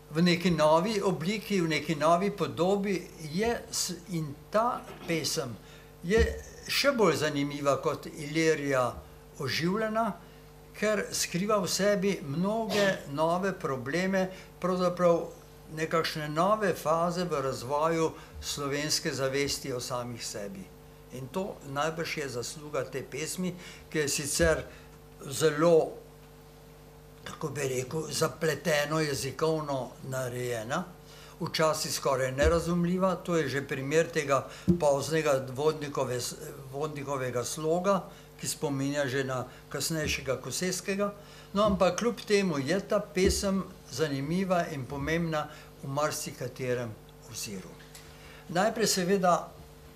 v neki novi obliki, v neki novi podobi, in ta pesem je še bolj zanimiva kot Ilirija oživljena, ker skriva v sebi mnoge nove probleme, pravzaprav nekakšne nove faze v razvoju slovenske zavesti o samih sebi. In to najbrž je zasluga te pesmi, ki je sicer zelo tako bi rekel, zapleteno jezikovno narejena, včasih skoraj nerazumljiva, to je že primer tega poznega Vodnikovega sloga, ki spominja že na kasnejšega Koseskega, no ampak kljub temu je ta pesem zanimiva in pomembna v marsikaterem oziru. Najprej seveda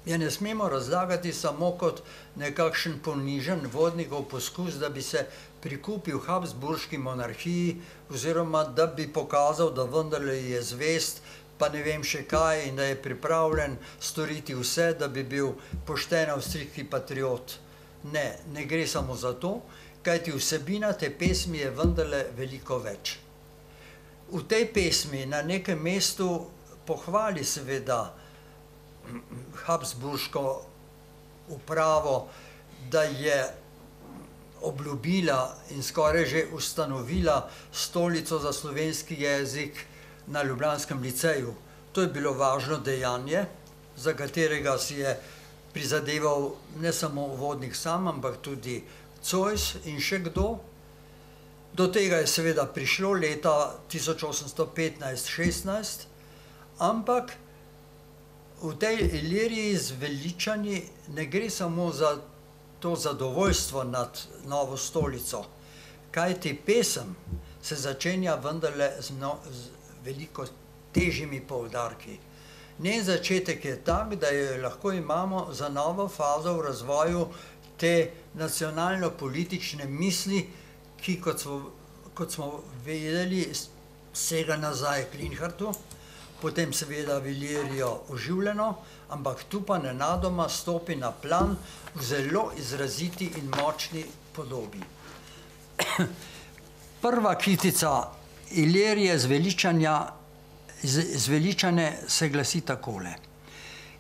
je ne smemo razlagati samo kot nekakšen ponižen Vodnikov poskus, da bi se prikupil Habsburški monarhiji oziroma da bi pokazal, da vendarle je zvest, pa ne vem še kaj in da je pripravljen storiti vse, da bi bil pošten avstrijski patriot. Ne, ne gre samo za to, kajti vsebina te pesmi je vendarle veliko več. V tej pesmi na nekem mestu pohvali seveda Habsburško upravo, da je obljubila in skoraj že ustanovila stolico za slovenski jezik na ljubljanskem liceju. To je bilo važno dejanje, za katerega si je prizadeval ne samo Vodnik sam, ampak tudi Zois in še kdo. Do tega je seveda prišlo leta 1815-16, ampak v tej Iliriji zveličani ne gre samo za to zadovoljstvo nad novo stolico, kajti pesem se začenja vendarle z veliko težjimi poudarki. Njen začetek je tak, da jo lahko imamo za novo fazo v razvoju te nacionalno-politične misli, ki, kot smo vedeli, sega nazaj k Linhartu, potem seveda v Ilirijo oživljeno, ampak tu pa nenadoma stopi na plan v zelo izraziti in močni podobi. Prva kitica Ilirije zveličane se glasi takole.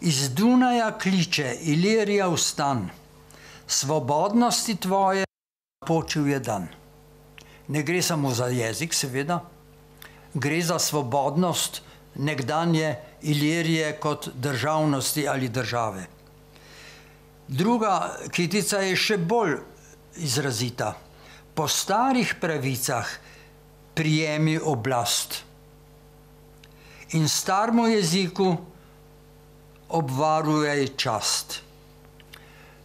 Iz Dunaja kliče Ilirija vstan, svobodnosti tvoje napočil je dan. Ne gre samo za jezik, seveda, gre za svobodnost nekdanje Ilirije kot državnosti ali države. Druga kitica je še bolj izrazita. Po starih pravicah prijemi oblast in staremu jeziku obvarujaj čast.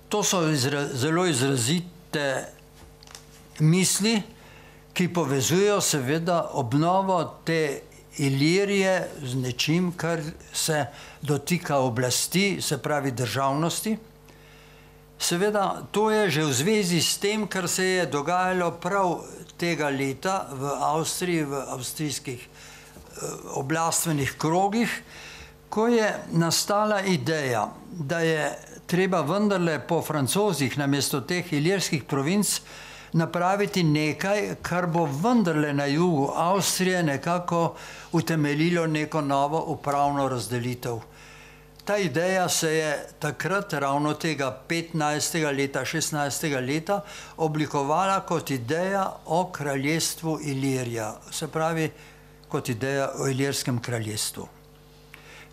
To so zelo izrazite misli, ki povezujejo seveda obnovo te Ilirije z nečim, kar se dotika oblasti, se pravi državnosti. Seveda, to je že v zvezi s tem, kar se je dogajalo prav tega leta v Avstriji, v avstrijskih oblastvenih krogih, ko je nastala ideja, da je treba vendarle po Francozih namesto teh ilirskih provinc napraviti nekaj, kar bo vendarle na jugu Avstrije nekako utemeljilo neko novo upravno razdelitev. Ta ideja se je takrat, ravno tega 15. leta, 16. leta, oblikovala kot ideja o kraljestvu Ilirija, se pravi kot ideja o ilirskem kraljestvu.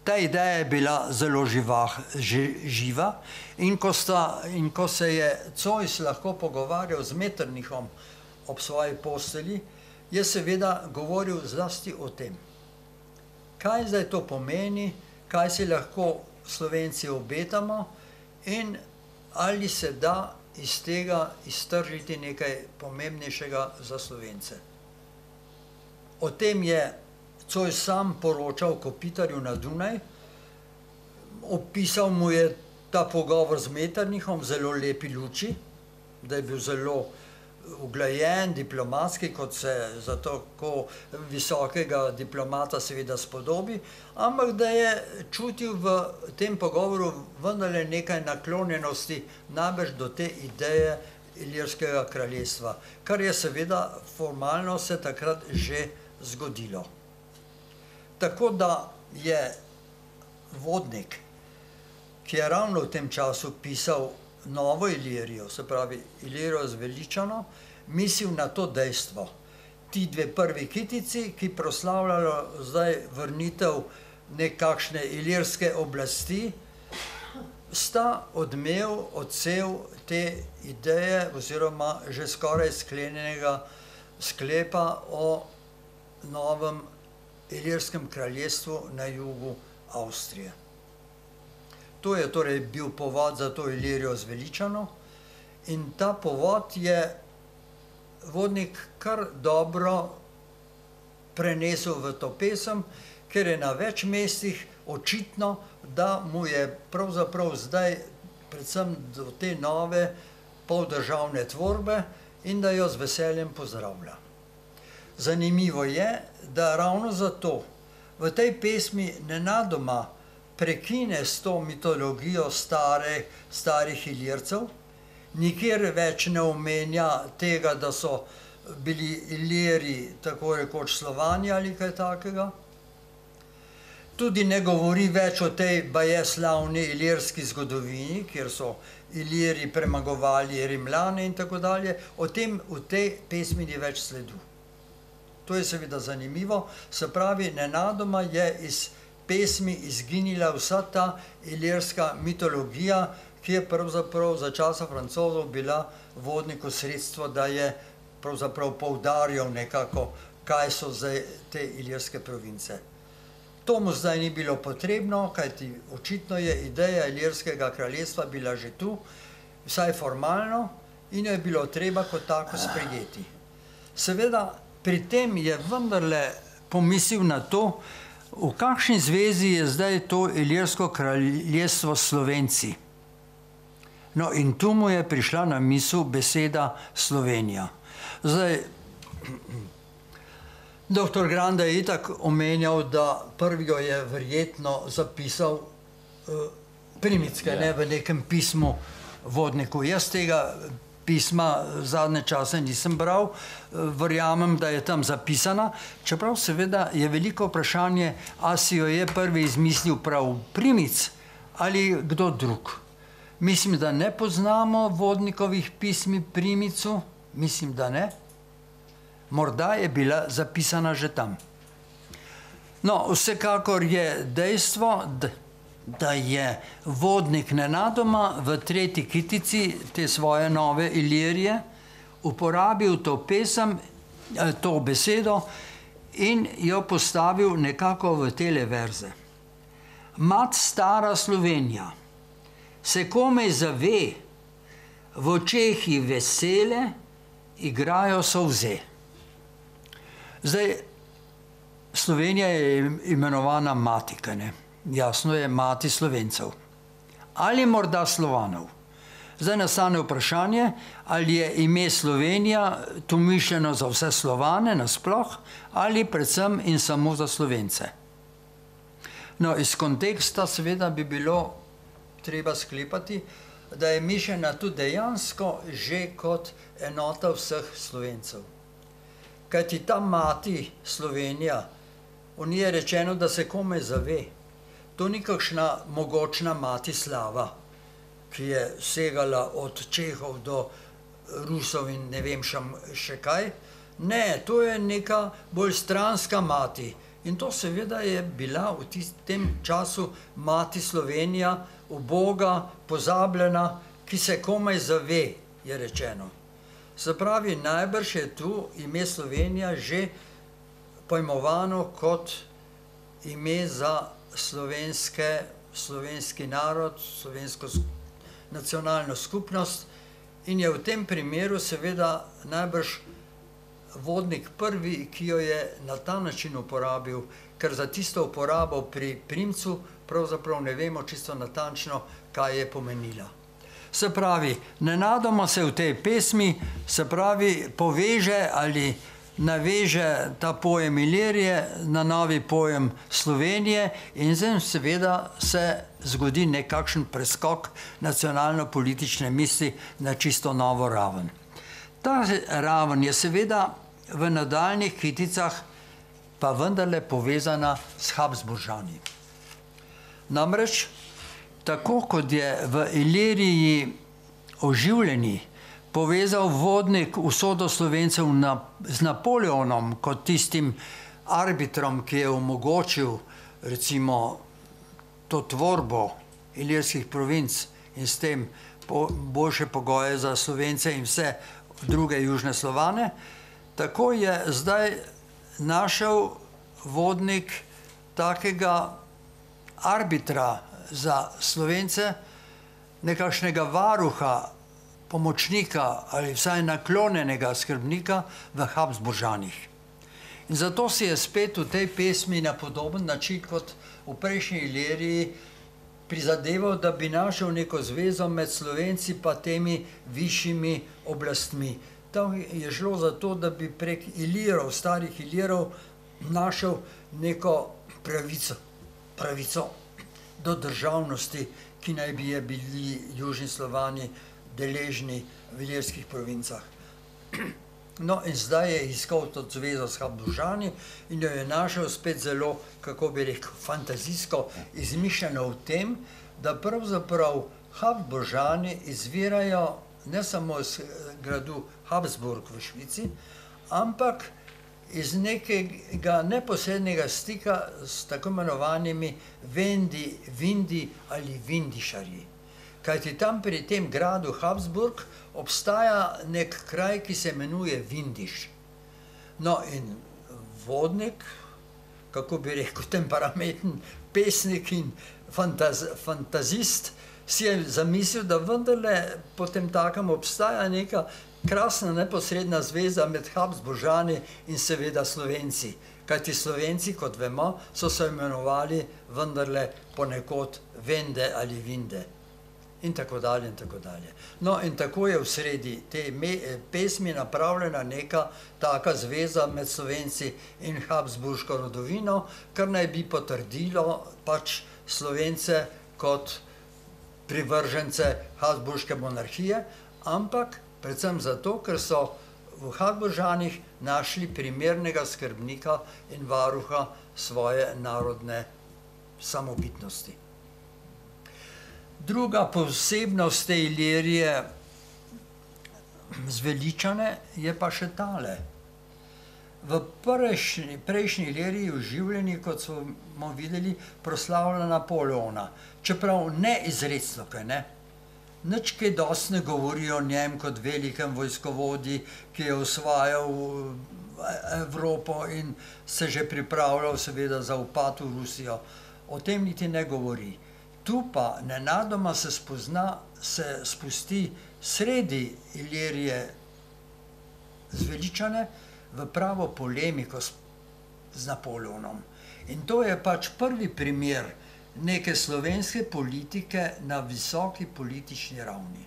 Ta ideja je bila zelo živa in ko se je Zois lahko pogovarjal z Metternichom ob svoji postelji, je seveda govoril zlasti o tem. Kaj zdaj to pomeni, kaj si lahko Slovenci obetamo in ali se da iz tega iztržiti nekaj pomembnejšega za Slovence. O tem je Zois sam poročal Kopitarju na Dunaj, opisal mu je ta pogovor z Metternichom v zelo lepi luči, da je bil zelo uglajen, diplomatski, kot se za tako visokega diplomata seveda spodobi, ampak da je čutil v tem pogovoru vendarle nekaj naklonjenosti najbrž do te ideje Ilirskega kraljestva, kar je seveda formalno se takrat že zgodilo. Tako da je Vodnik, ki je ravno v tem času pisal novo Ilirijo, se pravi Ilirijo zveličano, mislil na to dejstvo. Ti dve prvi kitici, ki proslavljajo zdaj vrnitev nekakšne ilirske oblasti, sta odsev te ideje oziroma že skoraj sklenjenega sklepa o novem ilirskem kraljestvu na jugu Avstrije. To je torej bil povod za to Ilirijo zveličano in ta povod je Vodnik kar dobro prenesel v to pesem, ker je na več mestih očitno, da mu je pravzaprav zdaj predvsem do te nove poldržavne tvorbe in da jo z veseljem pozdravlja. Zanimivo je, da ravno zato v tej pesmi nenadoma prekine s to mitologijo starih Ilircev, nikjer več ne omenja tega, da so bili Iliri tako rekoč Slovani ali kaj takega. Tudi ne govori več o tej baje slavni ilirski zgodovini, kjer so Iliri premagovali Rimljane in tako dalje. O tem v tej pesmi ni več sledu. To je seveda zanimivo, se pravi, nenadoma je iz pesmi izginila vsa ta ilirska mitologija, ki je pravzaprav za časa Francozov bila Vodniku sredstvo, da je pravzaprav poudarjal nekako, kaj so zdaj te ilirske province. To mu zdaj ni bilo potrebno, kajti očitno je ideja Ilirskega kraljestva bila že tu, vsaj formalno, in jo je bilo treba kot tako sprejeti. Seveda, pri tem je vendarle pomislil na to, v kakšni zvezi je zdaj to Ilirsko kraljestvo s Slovenci. No, in tu mu je prišla na misel beseda Slovenija. Zdaj, doktor Granda je itak omenjal, da prvi jo je verjetno zapisal Primicke, ne, v nekem pismu Vodniku. Jaz tega pisma zadnje čase nisem bral, verjamem, da je tam zapisana, čeprav seveda je veliko vprašanje, a si jo je prvi izmislil prav Primic ali kdo drug. Mislim, da ne poznamo Vodnikovih pismi Primicu, mislim, da ne. Morda je bila zapisana že tam. No, vsekakor je dejstvo, da je Vodnik nenadoma v tretji kitici te svoje nove Ilirije uporabil to pesem, to besedo in jo postavil nekako v tele verze. Mat stara Slovenija se komaj zave, v očeh ji vesele igrajo solze. Zdaj, Slovenija je imenovana Matika, ne? Jasno je, mati Slovencev. Ali morda Slovanov. Zdaj nastane vprašanje, ali je ime Slovenija tu mišljeno za vse Slovane nasploh, ali predvsem in samo za Slovence. No, iz konteksta seveda bi bilo treba sklepati, da je mišljena tudi dejansko že kot enota vseh Slovencev. Kajti ta mati Slovenija, v njej je rečeno, da se komaj zave. To ni kakšna mogočna mati slava, ki je segala od Čehov do Rusov in ne vem še kaj. Ne, to je neka bolj stranska mati. In to seveda je bila v tem času mati Slovenija, uboga, pozabljena, ki se komaj zave, je rečeno. Se pravi, najbrž je tu ime Slovenija že pojmovano kot ime za slovenski narod, slovensko nacionalno skupnost in je v tem primeru seveda najbrž Vodnik prvi, ki jo je na ta način uporabil, ker za tisto uporabo pri Primcu pravzaprav ne vemo čisto natančno, kaj je pomenila. Se pravi, nenadoma se v tej pesmi, se pravi, poveže ali naveže ta pojem Ilirije na novi pojem Slovenije in zdaj seveda se zgodi nekakšen preskok nacionalno-politične misli na čisto novo raven. Ta raven je seveda v nadaljnih kiticah pa vendarle povezana s Habsburžani. Namreč, tako kot je v Iliriji oživljeni povezal Vodnik usodo Slovencev z Napoleonom kot tistim arbitrom, ki je omogočil recimo to tvorbo ilirskih provinc in s tem boljše pogoje za Slovence in vse druge južne Slovane, Tako je zdaj našel vodnik takega arbitra za Slovence, nekakšnega varuha, pomočnika ali vsaj naklonjenega skrbnika v Habsburžanih. In zato si je spet v tej pesmi na podoben način kot v prejšnji Iliriji prizadeval, da bi našel neko zvezo med Slovenci pa temi višjimi oblastmi. Tam je šlo za to, da bi prek Ilirov, starih Ilirov, našel neko pravico do državnosti, ki naj bi je bili južni Slovani deležni v ilirskih provincah. No, in zdaj je iskal to zvezo s Habsburžani in jo je našel spet zelo, kako bi rekel, fantazijsko izmišljeno v tem, da pravzaprav Habsburžani izvirajo ne samo iz gradu Habsburg v Švici, ampak iz nekega neposrednega stika s tako imenovanimi Vindi ali Vindišarji. Kajti tam pri tem gradu Habsburg obstaja nek kraj, ki se imenuje Vindiš. No in vodnik, kako bi rekel, temperamenten pesnik in fantazist, si je zamislil, da vendarle potem takem obstaja neka krasna neposredna zveza med Habsburžani in seveda Slovenci. Kajti Slovenci, kot vemo, so se imenovali vendarle ponekod Vende ali Vinde. In tako dalje, in tako dalje. No, in tako je v sredi te pesmi napravljena neka taka zveza med Slovenci in Habsburško rodovino, kar naj bi potrdilo pač Slovence kot privržence Habsburške monarhije, ampak predvsem zato, ker so v Habsburžanih našli primernega skrbnika in varuha svoje narodne samobitnosti. Druga posebnost te Ilirije zveličane je pa še tale. V prejšnji Iliriji oživljeni, kot smo videli, proslavlja Napoleona, čeprav ne izrecno, kaj ne. Nič kaj dosti ne govori o njem kot velikem vojskovodji, ki je osvajal Evropo in se že pripravljal seveda za upad v Rusijo. O tem niti ne govori. Tu pa nenadoma se spusti sredi Ilirije zveličane v pravo polemiko z Napoleonom. In to je pač prvi primer neke slovenske politike na visoki politični ravni.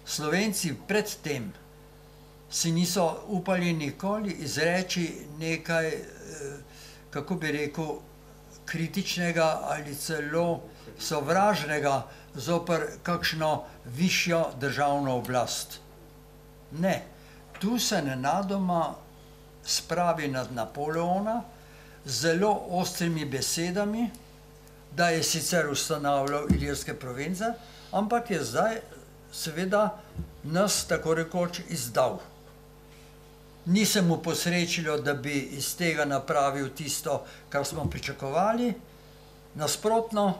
Slovenci predtem si niso upali nikoli izreči nekaj, kako bi rekel, kritičnega ali celo sovražnega zoper kakšno višjo državno oblast. Ne, tu se nenadoma spravi nad Napoleona z zelo ostrimi besedami, da je sicer ustanavljal ilirske province, ampak je zdaj seveda nas tako rekoč izdal. Ni se mu posrečilo, da bi iz tega napravil tisto, kar smo pričakovali. Nasprotno,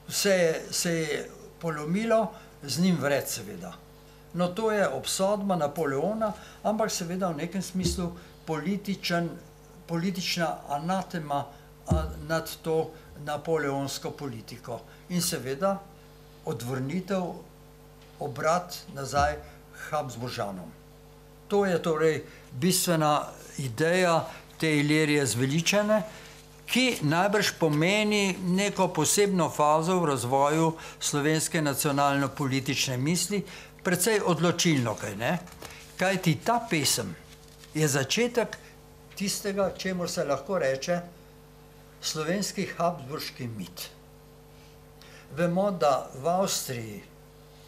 vse se je polomilo, z njim vred seveda. No, to je obsodba Napoleona, ampak seveda v nekem smislu politična anatema nad to napoleonsko politiko. In seveda odvrnitev, obrat nazaj Habsburžanom. To je torej bistvena ideja te Ilirije zveličane, ki najbrž pomeni neko posebno fazo v razvoju slovenske nacionalno-politične misli, precej odločilno, kaj ne? Kajti ta pesem je začetek tistega, čemur se lahko reče slovenski habsburški mit. Vemo, da v Avstriji,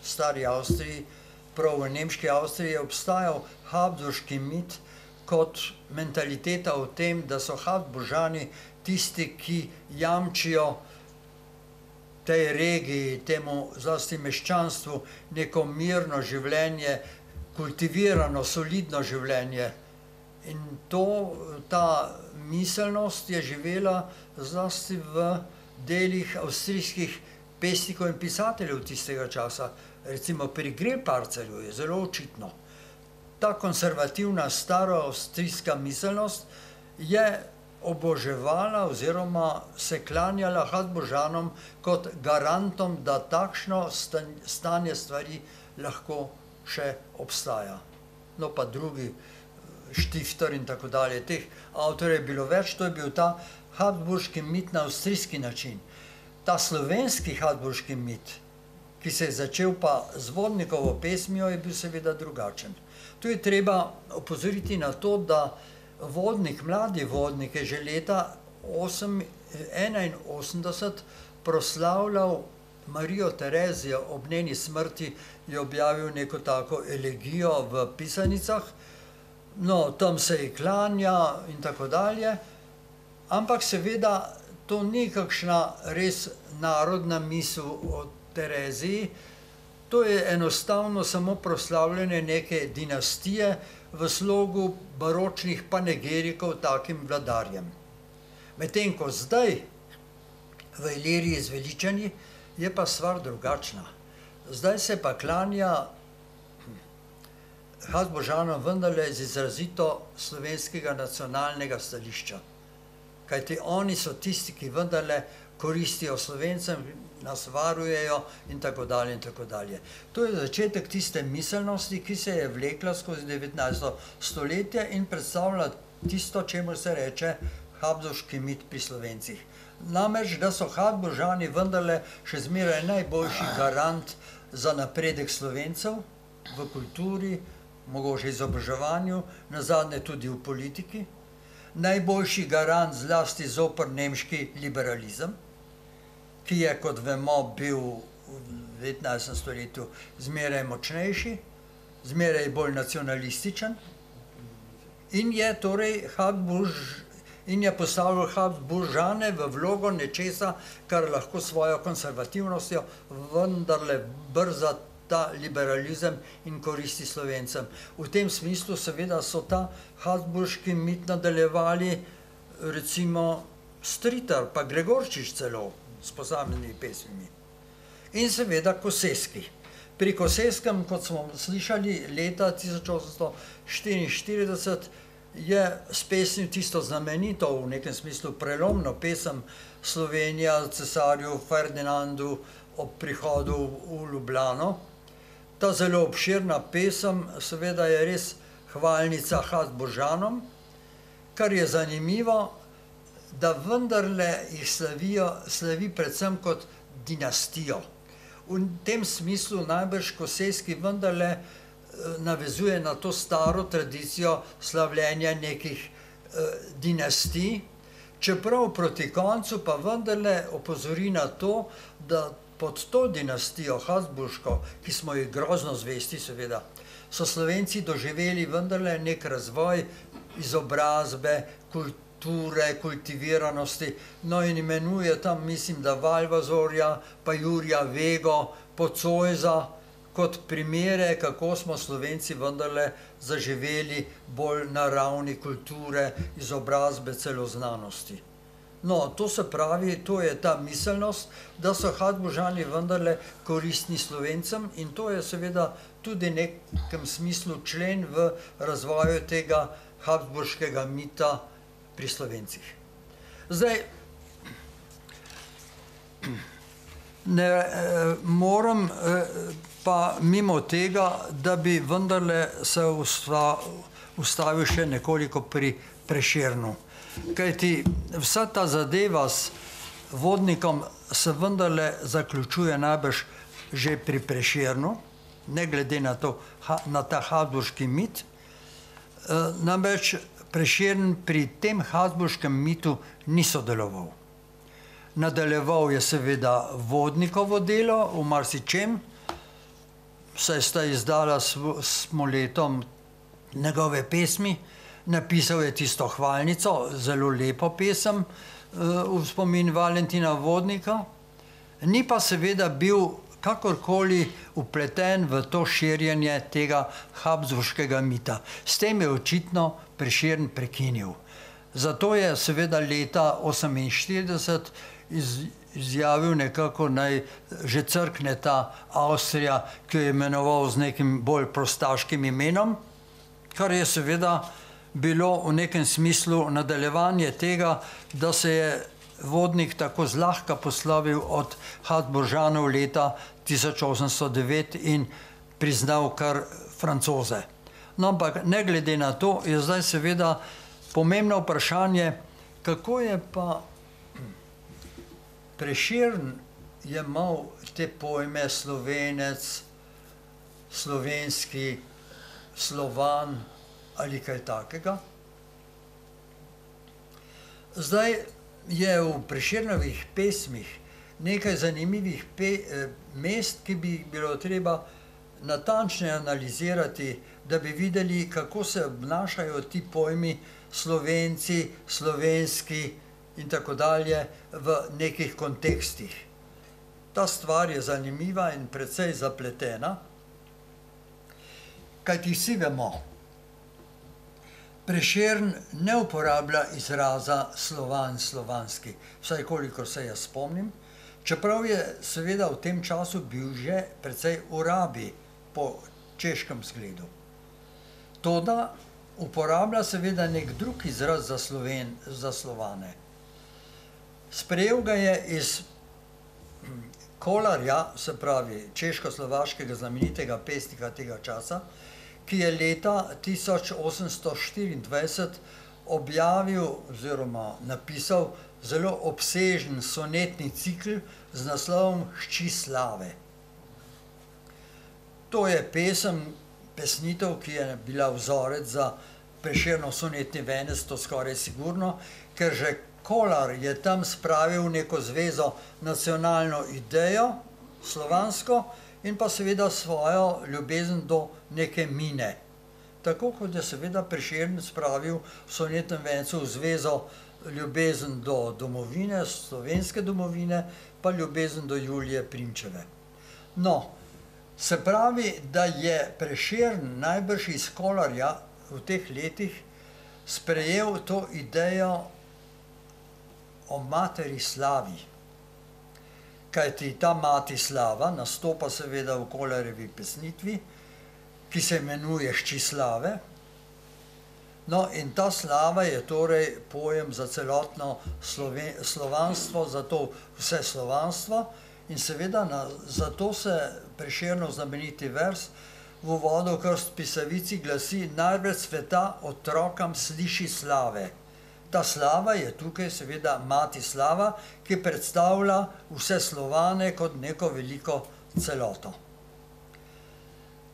stari Avstriji, prav v nemški Avstriji je obstajal habsburški mit kot mentaliteta o tem, da so Habsburžani tisti, ki jamčijo tej regiji, temu zlasti meščanstvu, neko mirno življenje, kultivirano, solidno življenje. In ta miselnost je živela zlasti v delih avstrijskih pesnikov in pisateljev tistega časa. Recimo pri Grillparzelju je zelo očitno. ta konservativna stara avstrijska miselnost je oboževala oziroma se klanjala Habsburžanom kot garantom, da takšno stanje stvari lahko še obstaja. No pa drugi, Štifter in tako dalje, teh avtorjev je bilo več, to je bil ta habsburški mit na avstrijski način. Ta slovenski habsburški mit, ki se je začel pa z Vodnikovo pesmijo, je bil seveda drugačen. Tu je treba opozoriti na to, da Vodnik, mladi Vodnik je že leta 1881 proslavljal Marijo Terezijo, ob njeni smrti je objavil neko tako elegijo v pisanicah, no, tam se je klanja in tako dalje, ampak seveda to ni kakšna res narodna misel o Tereziji, to je enostavno samo proslavljanje neke dinastije v slogu baročnih panegirikov takim vladarjem. Medtem ko zdaj v Iliriji zveličani je pa stvar drugačna. Zdaj se pa klanja Habsburžanom vendarle z izrazito slovenskega nacionalnega stališča. Kajti oni so tisti, ki vendarle koristijo Slovencem, nas varujejo in tako dalje in tako dalje. To je začetek tiste miselnosti, ki se je vlekla skozi 19. stoletje in predstavlja tisto, čemu se reče habsburški mit pri Slovencih. Namreč, da so Habsburžani vendarle še zmeraj najboljši garant za napredek Slovencev v kulturi, mogoče izobraževanju, nazadnje tudi v politiki, najboljši garant zlasti zoper nemški liberalizem, ki je, kot vemo, bil v 19. stoletju zmeraj močnejši, zmeraj bolj nacionalističen in je torej postavil Habsburžane v vlogo nečesa, kar lahko svojo konservativnostjo vendarle brza ta liberalizem in koristi Slovencem. V tem smislu seveda so ta habsburški mit nadaljevali recimo Stritar, pa Gregorčič celo s posameznimi pesmimi. In seveda Kosevski. Pri Kosevskem, kot smo slišali, leta 1844 je spesnil tisto znamenito, v nekem smislu prelomno pesem Slovenija cesarju Ferdinandu ob prihodu v Ljubljano. Ta zelo obširna pesem seveda je res hvalnica Habsburžanom, kar je zanimivo, da vendarle jih slavi predvsem kot dinastijo. V tem smislu najbrž Kosevski vendarle navezuje na to staro tradicijo slavljenja nekih dinastij, čeprav proti koncu pa vendarle opozori na to, da pod to dinastijo Habsburško, ki smo jih grozno zvesti seveda, so Slovenci doživeli vendarle nek razvoj izobrazbe, kulture, kultiviranosti, no in imenuje tam, mislim, da Valvazorja, pa Jurija Vego, Pocojza, kot primere, kako smo Slovenci vendarle zaživeli bolj na ravni kulture, izobrazbe, celo znanosti. No, to se pravi, to je ta miselnost, da so Habsburžani vendarle koristni Slovencem in to je seveda tudi v nekem smislu člen v razvoju tega habsburškega mita pri Slovencih. Zdaj, ne moram pa mimo tega, da bi vendarle se ustavil še nekoliko pri Prešernu. Kajti vsa ta zadeva s Vodnikom se vendarle zaključuje najbrž že pri Prešernu, ne glede na ta habsburški mit. Namreč Prešern pri tem habsburškem mitu ni sodeloval. Nadaljeval je seveda Vodnikovo delo v marsičem, saj sta izdala s Smoletom njegove pesmi, napisal je tisto hvalnico, zelo lepo pesem v spomin Valentina Vodnika, ni pa seveda bil kakorkoli vpleten v to širjenje tega habsburškega mita. S tem je očitno Prešern prekinil. Zato je seveda leta 1948 izjavil nekako, naj že crkne ta Avstrija, ki jo je imenoval z nekim bolj prostaškim imenom, kar je seveda bilo v nekem smislu nadaljevanje tega, da se je Vodnik tako zlahka poslovil od Habsburžanov leta 1809 in priznal kar Francoze. No, ampak ne glede na to, je zdaj seveda pomembno vprašanje, kako je pa Prešern jemal te pojme Slovenec, slovenski, Slovan ali kaj takega. Zdaj je v Prešernovih pesmih nekaj zanimivih mest, ki bi jih bilo treba natančneje analizirati, da bi videli, kako se obnašajo ti pojmi Slovenci, slovenski in tako dalje v nekih kontekstih. Ta stvar je zanimiva in precej zapletena, kajti vsi vemo, Prešern ne uporablja izraza Slovan, slovanski, vsaj kolikor se jaz spomnim, čeprav je seveda v tem času bil že precej v rabi po češkem zgledu. Toda uporablja seveda nek drug izraz za Slovane. Sprejel ga je iz Kolarja, se pravi češko-slovaškega znamenitega pesnika tega časa, ki je leta 1824 objavil oziroma napisal zelo obsežen sonetni cikl z naslovom Hči slave. To je pesnitev, ki je bila vzorec za Prešernov sonetni venec, to skoraj sigurno, ker že Kolar je tam spravil neko zvezo nacionalno idejo, slovansko, in pa seveda svojo ljubezen do neke mine. Tako kot je seveda Prešern spravil v sonetnem vencu v zvezo ljubezen do domovine, slovenske domovine, pa ljubezen do Julije Primčeve. No, se pravi, da je Prešern najbrž iz Kolarja v teh letih sprejel to idejo o materi slavi. Kajti ta mati slava nastopa seveda v Kolarjevi pesnitvi, ki se imenuje Hči slave. No, in ta slava je torej pojem za celotno slovanstvo, za to vse slovanstvo, in seveda zato se Prešernov znameniti vers v uvodu k pisavici glasi: največ sveta otrokam sliši slave. Ta slava je tukaj seveda mati slava, ki predstavlja vse Slovane kot neko veliko celoto.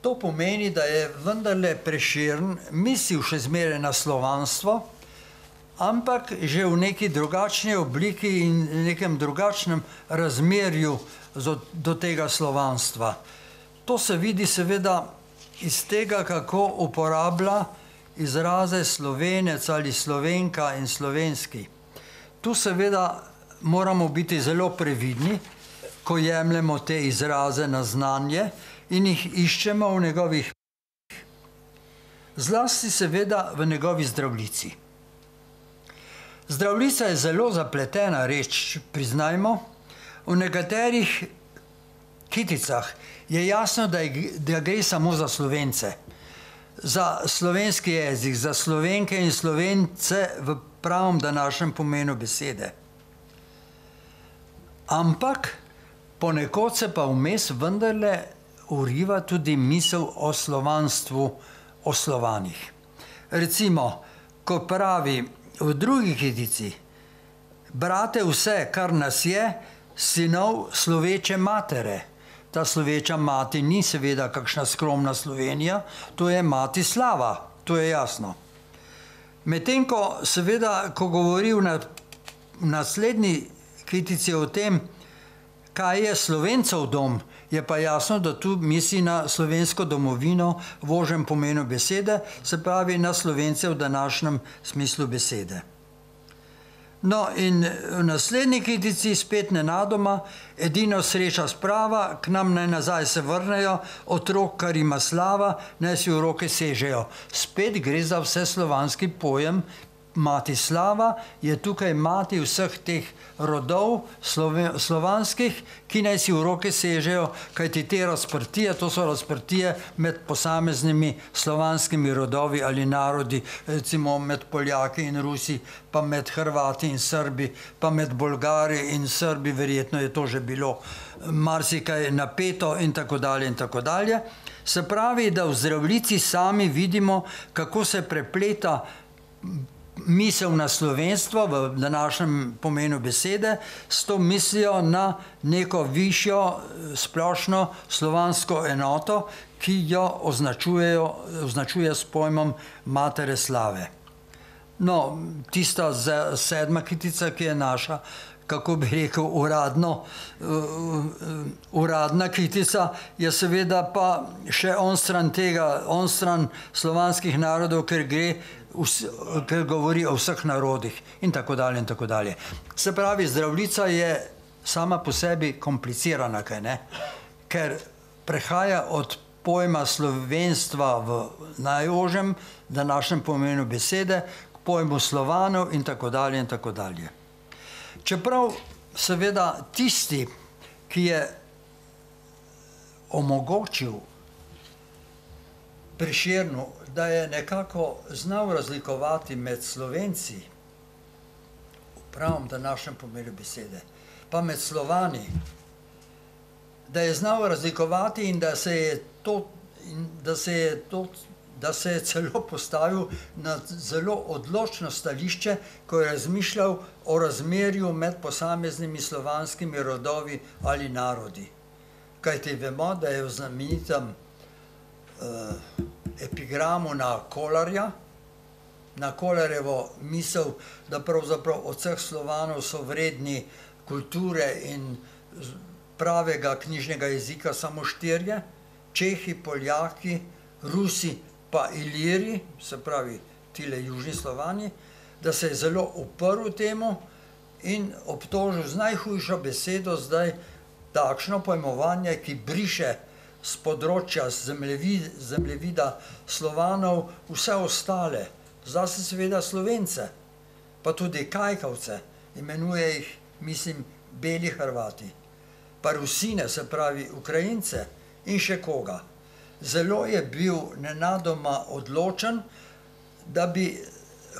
To pomeni, da je vendarle Prešern mislil še zmeraj na slovanstvo, ampak že v neki drugačni obliki in nekem drugačnem razmerju do tega slovanstva. To se vidi seveda iz tega, kako uporablja izraze Slovenec ali Slovenka in slovenski. Tu seveda moramo biti zelo previdni, ko jemljemo te izraze na znanje in jih iščemo v njegovih, zlasti seveda v njegovi Zdravljici. Zdravljica je zelo zapletena reč, priznajmo. V nekaterih kiticah je jasno, da gre samo za Slovence, za slovenski jezik, za Slovenke in Slovence v pravem današnjem pomenu besede. Ampak ponekod se pa vmes vendarle vriva tudi misel o slovanstvu, o Slovanih. Recimo, ko pravi v drugi kitici: brate vse, kar nas je, sinov sloveče matere. Ta sloveča mati ni seveda kakšna skromna Slovenija, to je mati slava, to je jasno. Medtem ko seveda, ko govori v naslednji kitici o tem, kaj je Slovencev dom, je pa jasno, da tu misli na slovensko domovino v ožjem pomenu besede, se pravi na Slovence v današnjem smislu besede. No, in v naslednji kitici spet nenadoma: edino sreča sprava, k nam naj nazaj se vrnejo, otrok, kar ima slava, naj si v roke sežejo. Spet gre za vseslovanski pojem mati slava, je tukaj mati vseh teh rodov slovanskih, ki naj si v roke sežejo, kajti te razprtije, to so razprtije med posameznimi slovanskimi rodovi ali narodi, recimo med Poljaki in Rusi, pa med Hrvati in Srbi, pa med Bolgari in Srbi, verjetno je to že bilo marsikaj napeto in tako dalje in tako dalje. Se pravi, da v Zdravljici sami vidimo, kako se prepleta misel na slovenstvo v današnjem pomenu besede s to mislijo na neko višjo splošno slovansko enoto, ki jo označuje s pojmom matere slave. No, tista sedma kitica, ki je naša, kako bi rekel, uradna kitica, je seveda pa še onstran tega, onstran slovanskih narodov, ker govori o vseh narodih in tako dalje in tako dalje. Se pravi, Zdravljica je sama po sebi komplicirana, kaj ne? Ker prehaja od pojma slovenstva v najožjem današnjem pomenu besede k pojmu Slovanov in tako dalje in tako dalje. Čeprav seveda tisti, ki je omogočil Prešernu, da je nekako znal razlikovati med Slovenci, v pravem današnjem pomenu besede, pa med Slovani, da je znal razlikovati in da se je celo postavil na zelo odločno stališče, ko je razmišljal o razmerju med posameznimi slovanskimi rodovi ali narodi. Kajti vemo, da je v znamenitem epigramu na Kolarja, na Kolarjevo misel, da pravzaprav od vseh Slovanov so vredni kulture in pravega knjižnega jezika samo 4, Čehi, Poljaki, Rusi pa Iliri, se pravi tile južni Slovani, da se je zelo uprl temu in obtožil z najhujšo besedo zdaj takšno pojmovanje, ki briše z področja zemljevida Slovanov vse ostale, zase seveda Slovence, pa tudi Kajkavce, imenuje jih, mislim, beli Hrvati, pa Rusine, se pravi Ukrajince in še koga. Zelo je bil nenadoma odločen, da bi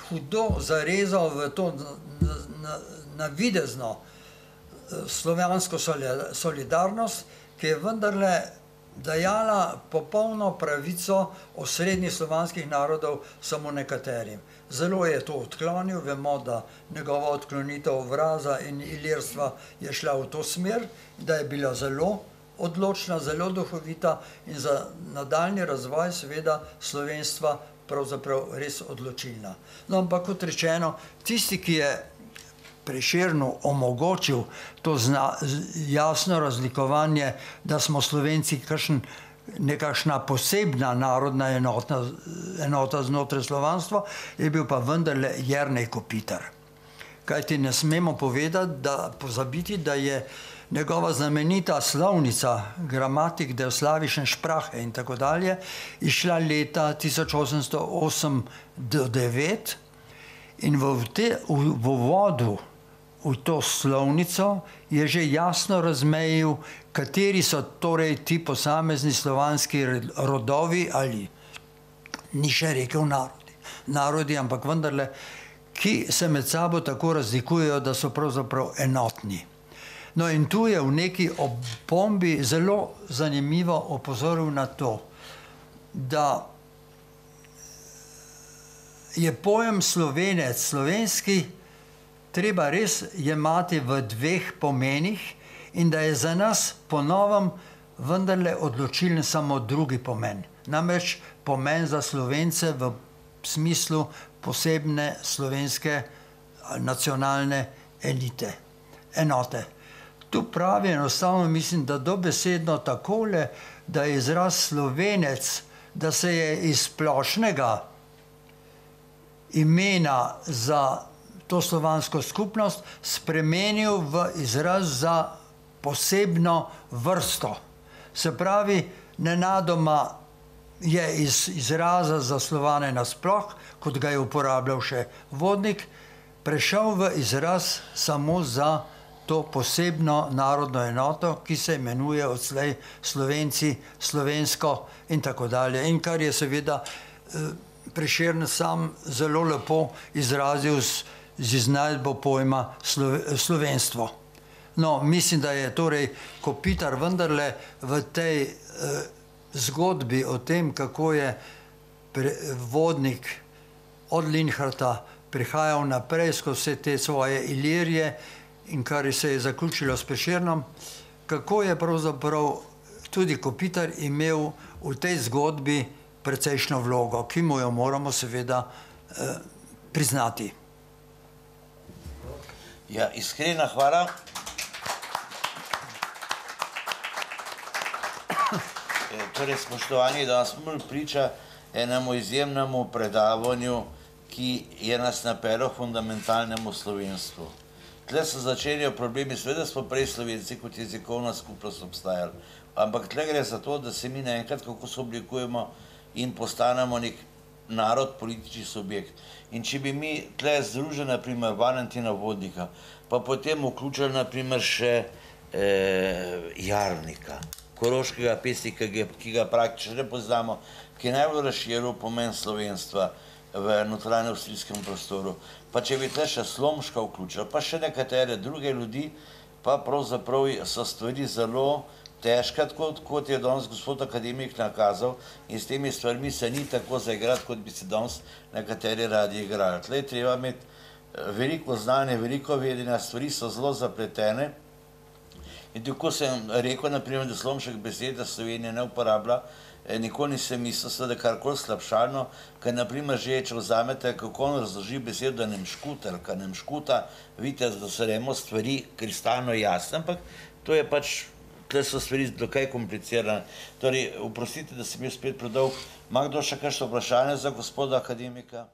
hudo zarezal v to navidezno slovansko solidarnost, ki je vendarle dajala popolno pravico osrednjih slovanskih narodov samo nekaterim. Zelo je to odklonil, vemo, da njegova odklonitev Vraza in ilirstva je šla v to smer, da je bila zelo odločna, zelo duhovita in za nadaljni razvoj seveda slovenstva pravzaprav res odločilna. No, ampak kot rečeno, tisti, ki je Prešernu omogočil to jasno razlikovanje, da smo Slovenci nekakšna posebna narodna enota znotraj slovanstva, je bil pa vendarle Jernej Kopitar. Kajti ne smemo pozabiti, da je njegova znamenita slovnica Grammatik der slawischen Sprache in tako dalje izšla leta 1808-9 in v uvodu v to slovnico je že jasno razmejil, kateri so torej ti posamezni slovanski rodovi ali ni še rekel narodi, ampak vendarle, ki se med sabo tako razlikujejo, da so pravzaprav enotni. No in tu je v neki opombi zelo zanimivo opozoril na to, da je pojem Slovenec, slovenski, treba res jemati v 2 pomenih in da je za nas po novem vendarle odločilen samo drugi pomen. Namreč pomen za Slovence v smislu posebne slovenske nacionalne enote. Tu pravi enostavno, mislim, da dobesedno takole, da je izraz Slovenec, da se je iz splošnega imena za to slovansko skupnost spremenil v izraz za posebno vrsto. Se pravi, nenadoma je iz izraza zaslovane nasploh, kot ga je uporabljal še Vodnik, prešel v izraz samo za to posebno narodno enoto, ki se imenuje odslej Slovenci, slovensko in tako dalje. In kar je seveda Prešern sam zelo lepo izrazil z iznajdbo pojma slovenstvo. No, mislim, da je torej Kopitar vendarle v tej zgodbi o tem, kako je Vodnik od Linharta prihajal naprej skozi vse te svoje Ilirije in kar se je zaključilo s Prešernom, kako je pravzaprav tudi Kopitar imel v tej zgodbi precejšno vlogo, ki mu jo moramo seveda priznati. Ja, iskrena hvala. Torej, spoštovani, danes smo bili priča enemu izjemnemu predavanju, ki je nas napeljal fundamentalnemu slovenstvu. Tle se začenjajo problemi, seveda smo prej Slovenci kot jezikovna skupnost obstajali, ampak tle gre za to, da se mi naenkrat kako se oblikujemo in postanemo nek narod, politični subjekt. In če bi mi tle združili, naprimer, Valentina Vodnika, pa potem vključili, naprimer, še Jarnika, koroškega pesnika, ki ga praktično ne poznamo, ki je najbolj razširil pomen slovenstva v notranjeavstrijskem prostoru. Pa če bi tle še Slomška vključili, pa še nekatere druge ljudi, pa pravzaprav so stvari zelo težke, kot je danes gospod akademik nakazal, in s temi stvarmi se ni tako zaigrati, kot bi se danes nekateri radi igrali. Tle je treba imeti veliko znanje, veliko vedenja, stvari so zelo zapletene. In tako sem rekel, naprimer, da Slomšek besede Slovenije ne uporablja, nikoli nisem mislil, da je karkoli slabšalno, ker naprimer že, če vzamete, kako on razloži besedo, da nemškuter, ker nemškuta, vidite, da so remo stvari kristalno jasne, ampak to je pač, tle so stvari dokaj komplicirane. Torej, oprostite, da sem jaz spet predolg. Ima kdo še kakšno vprašanje za gospoda akademika?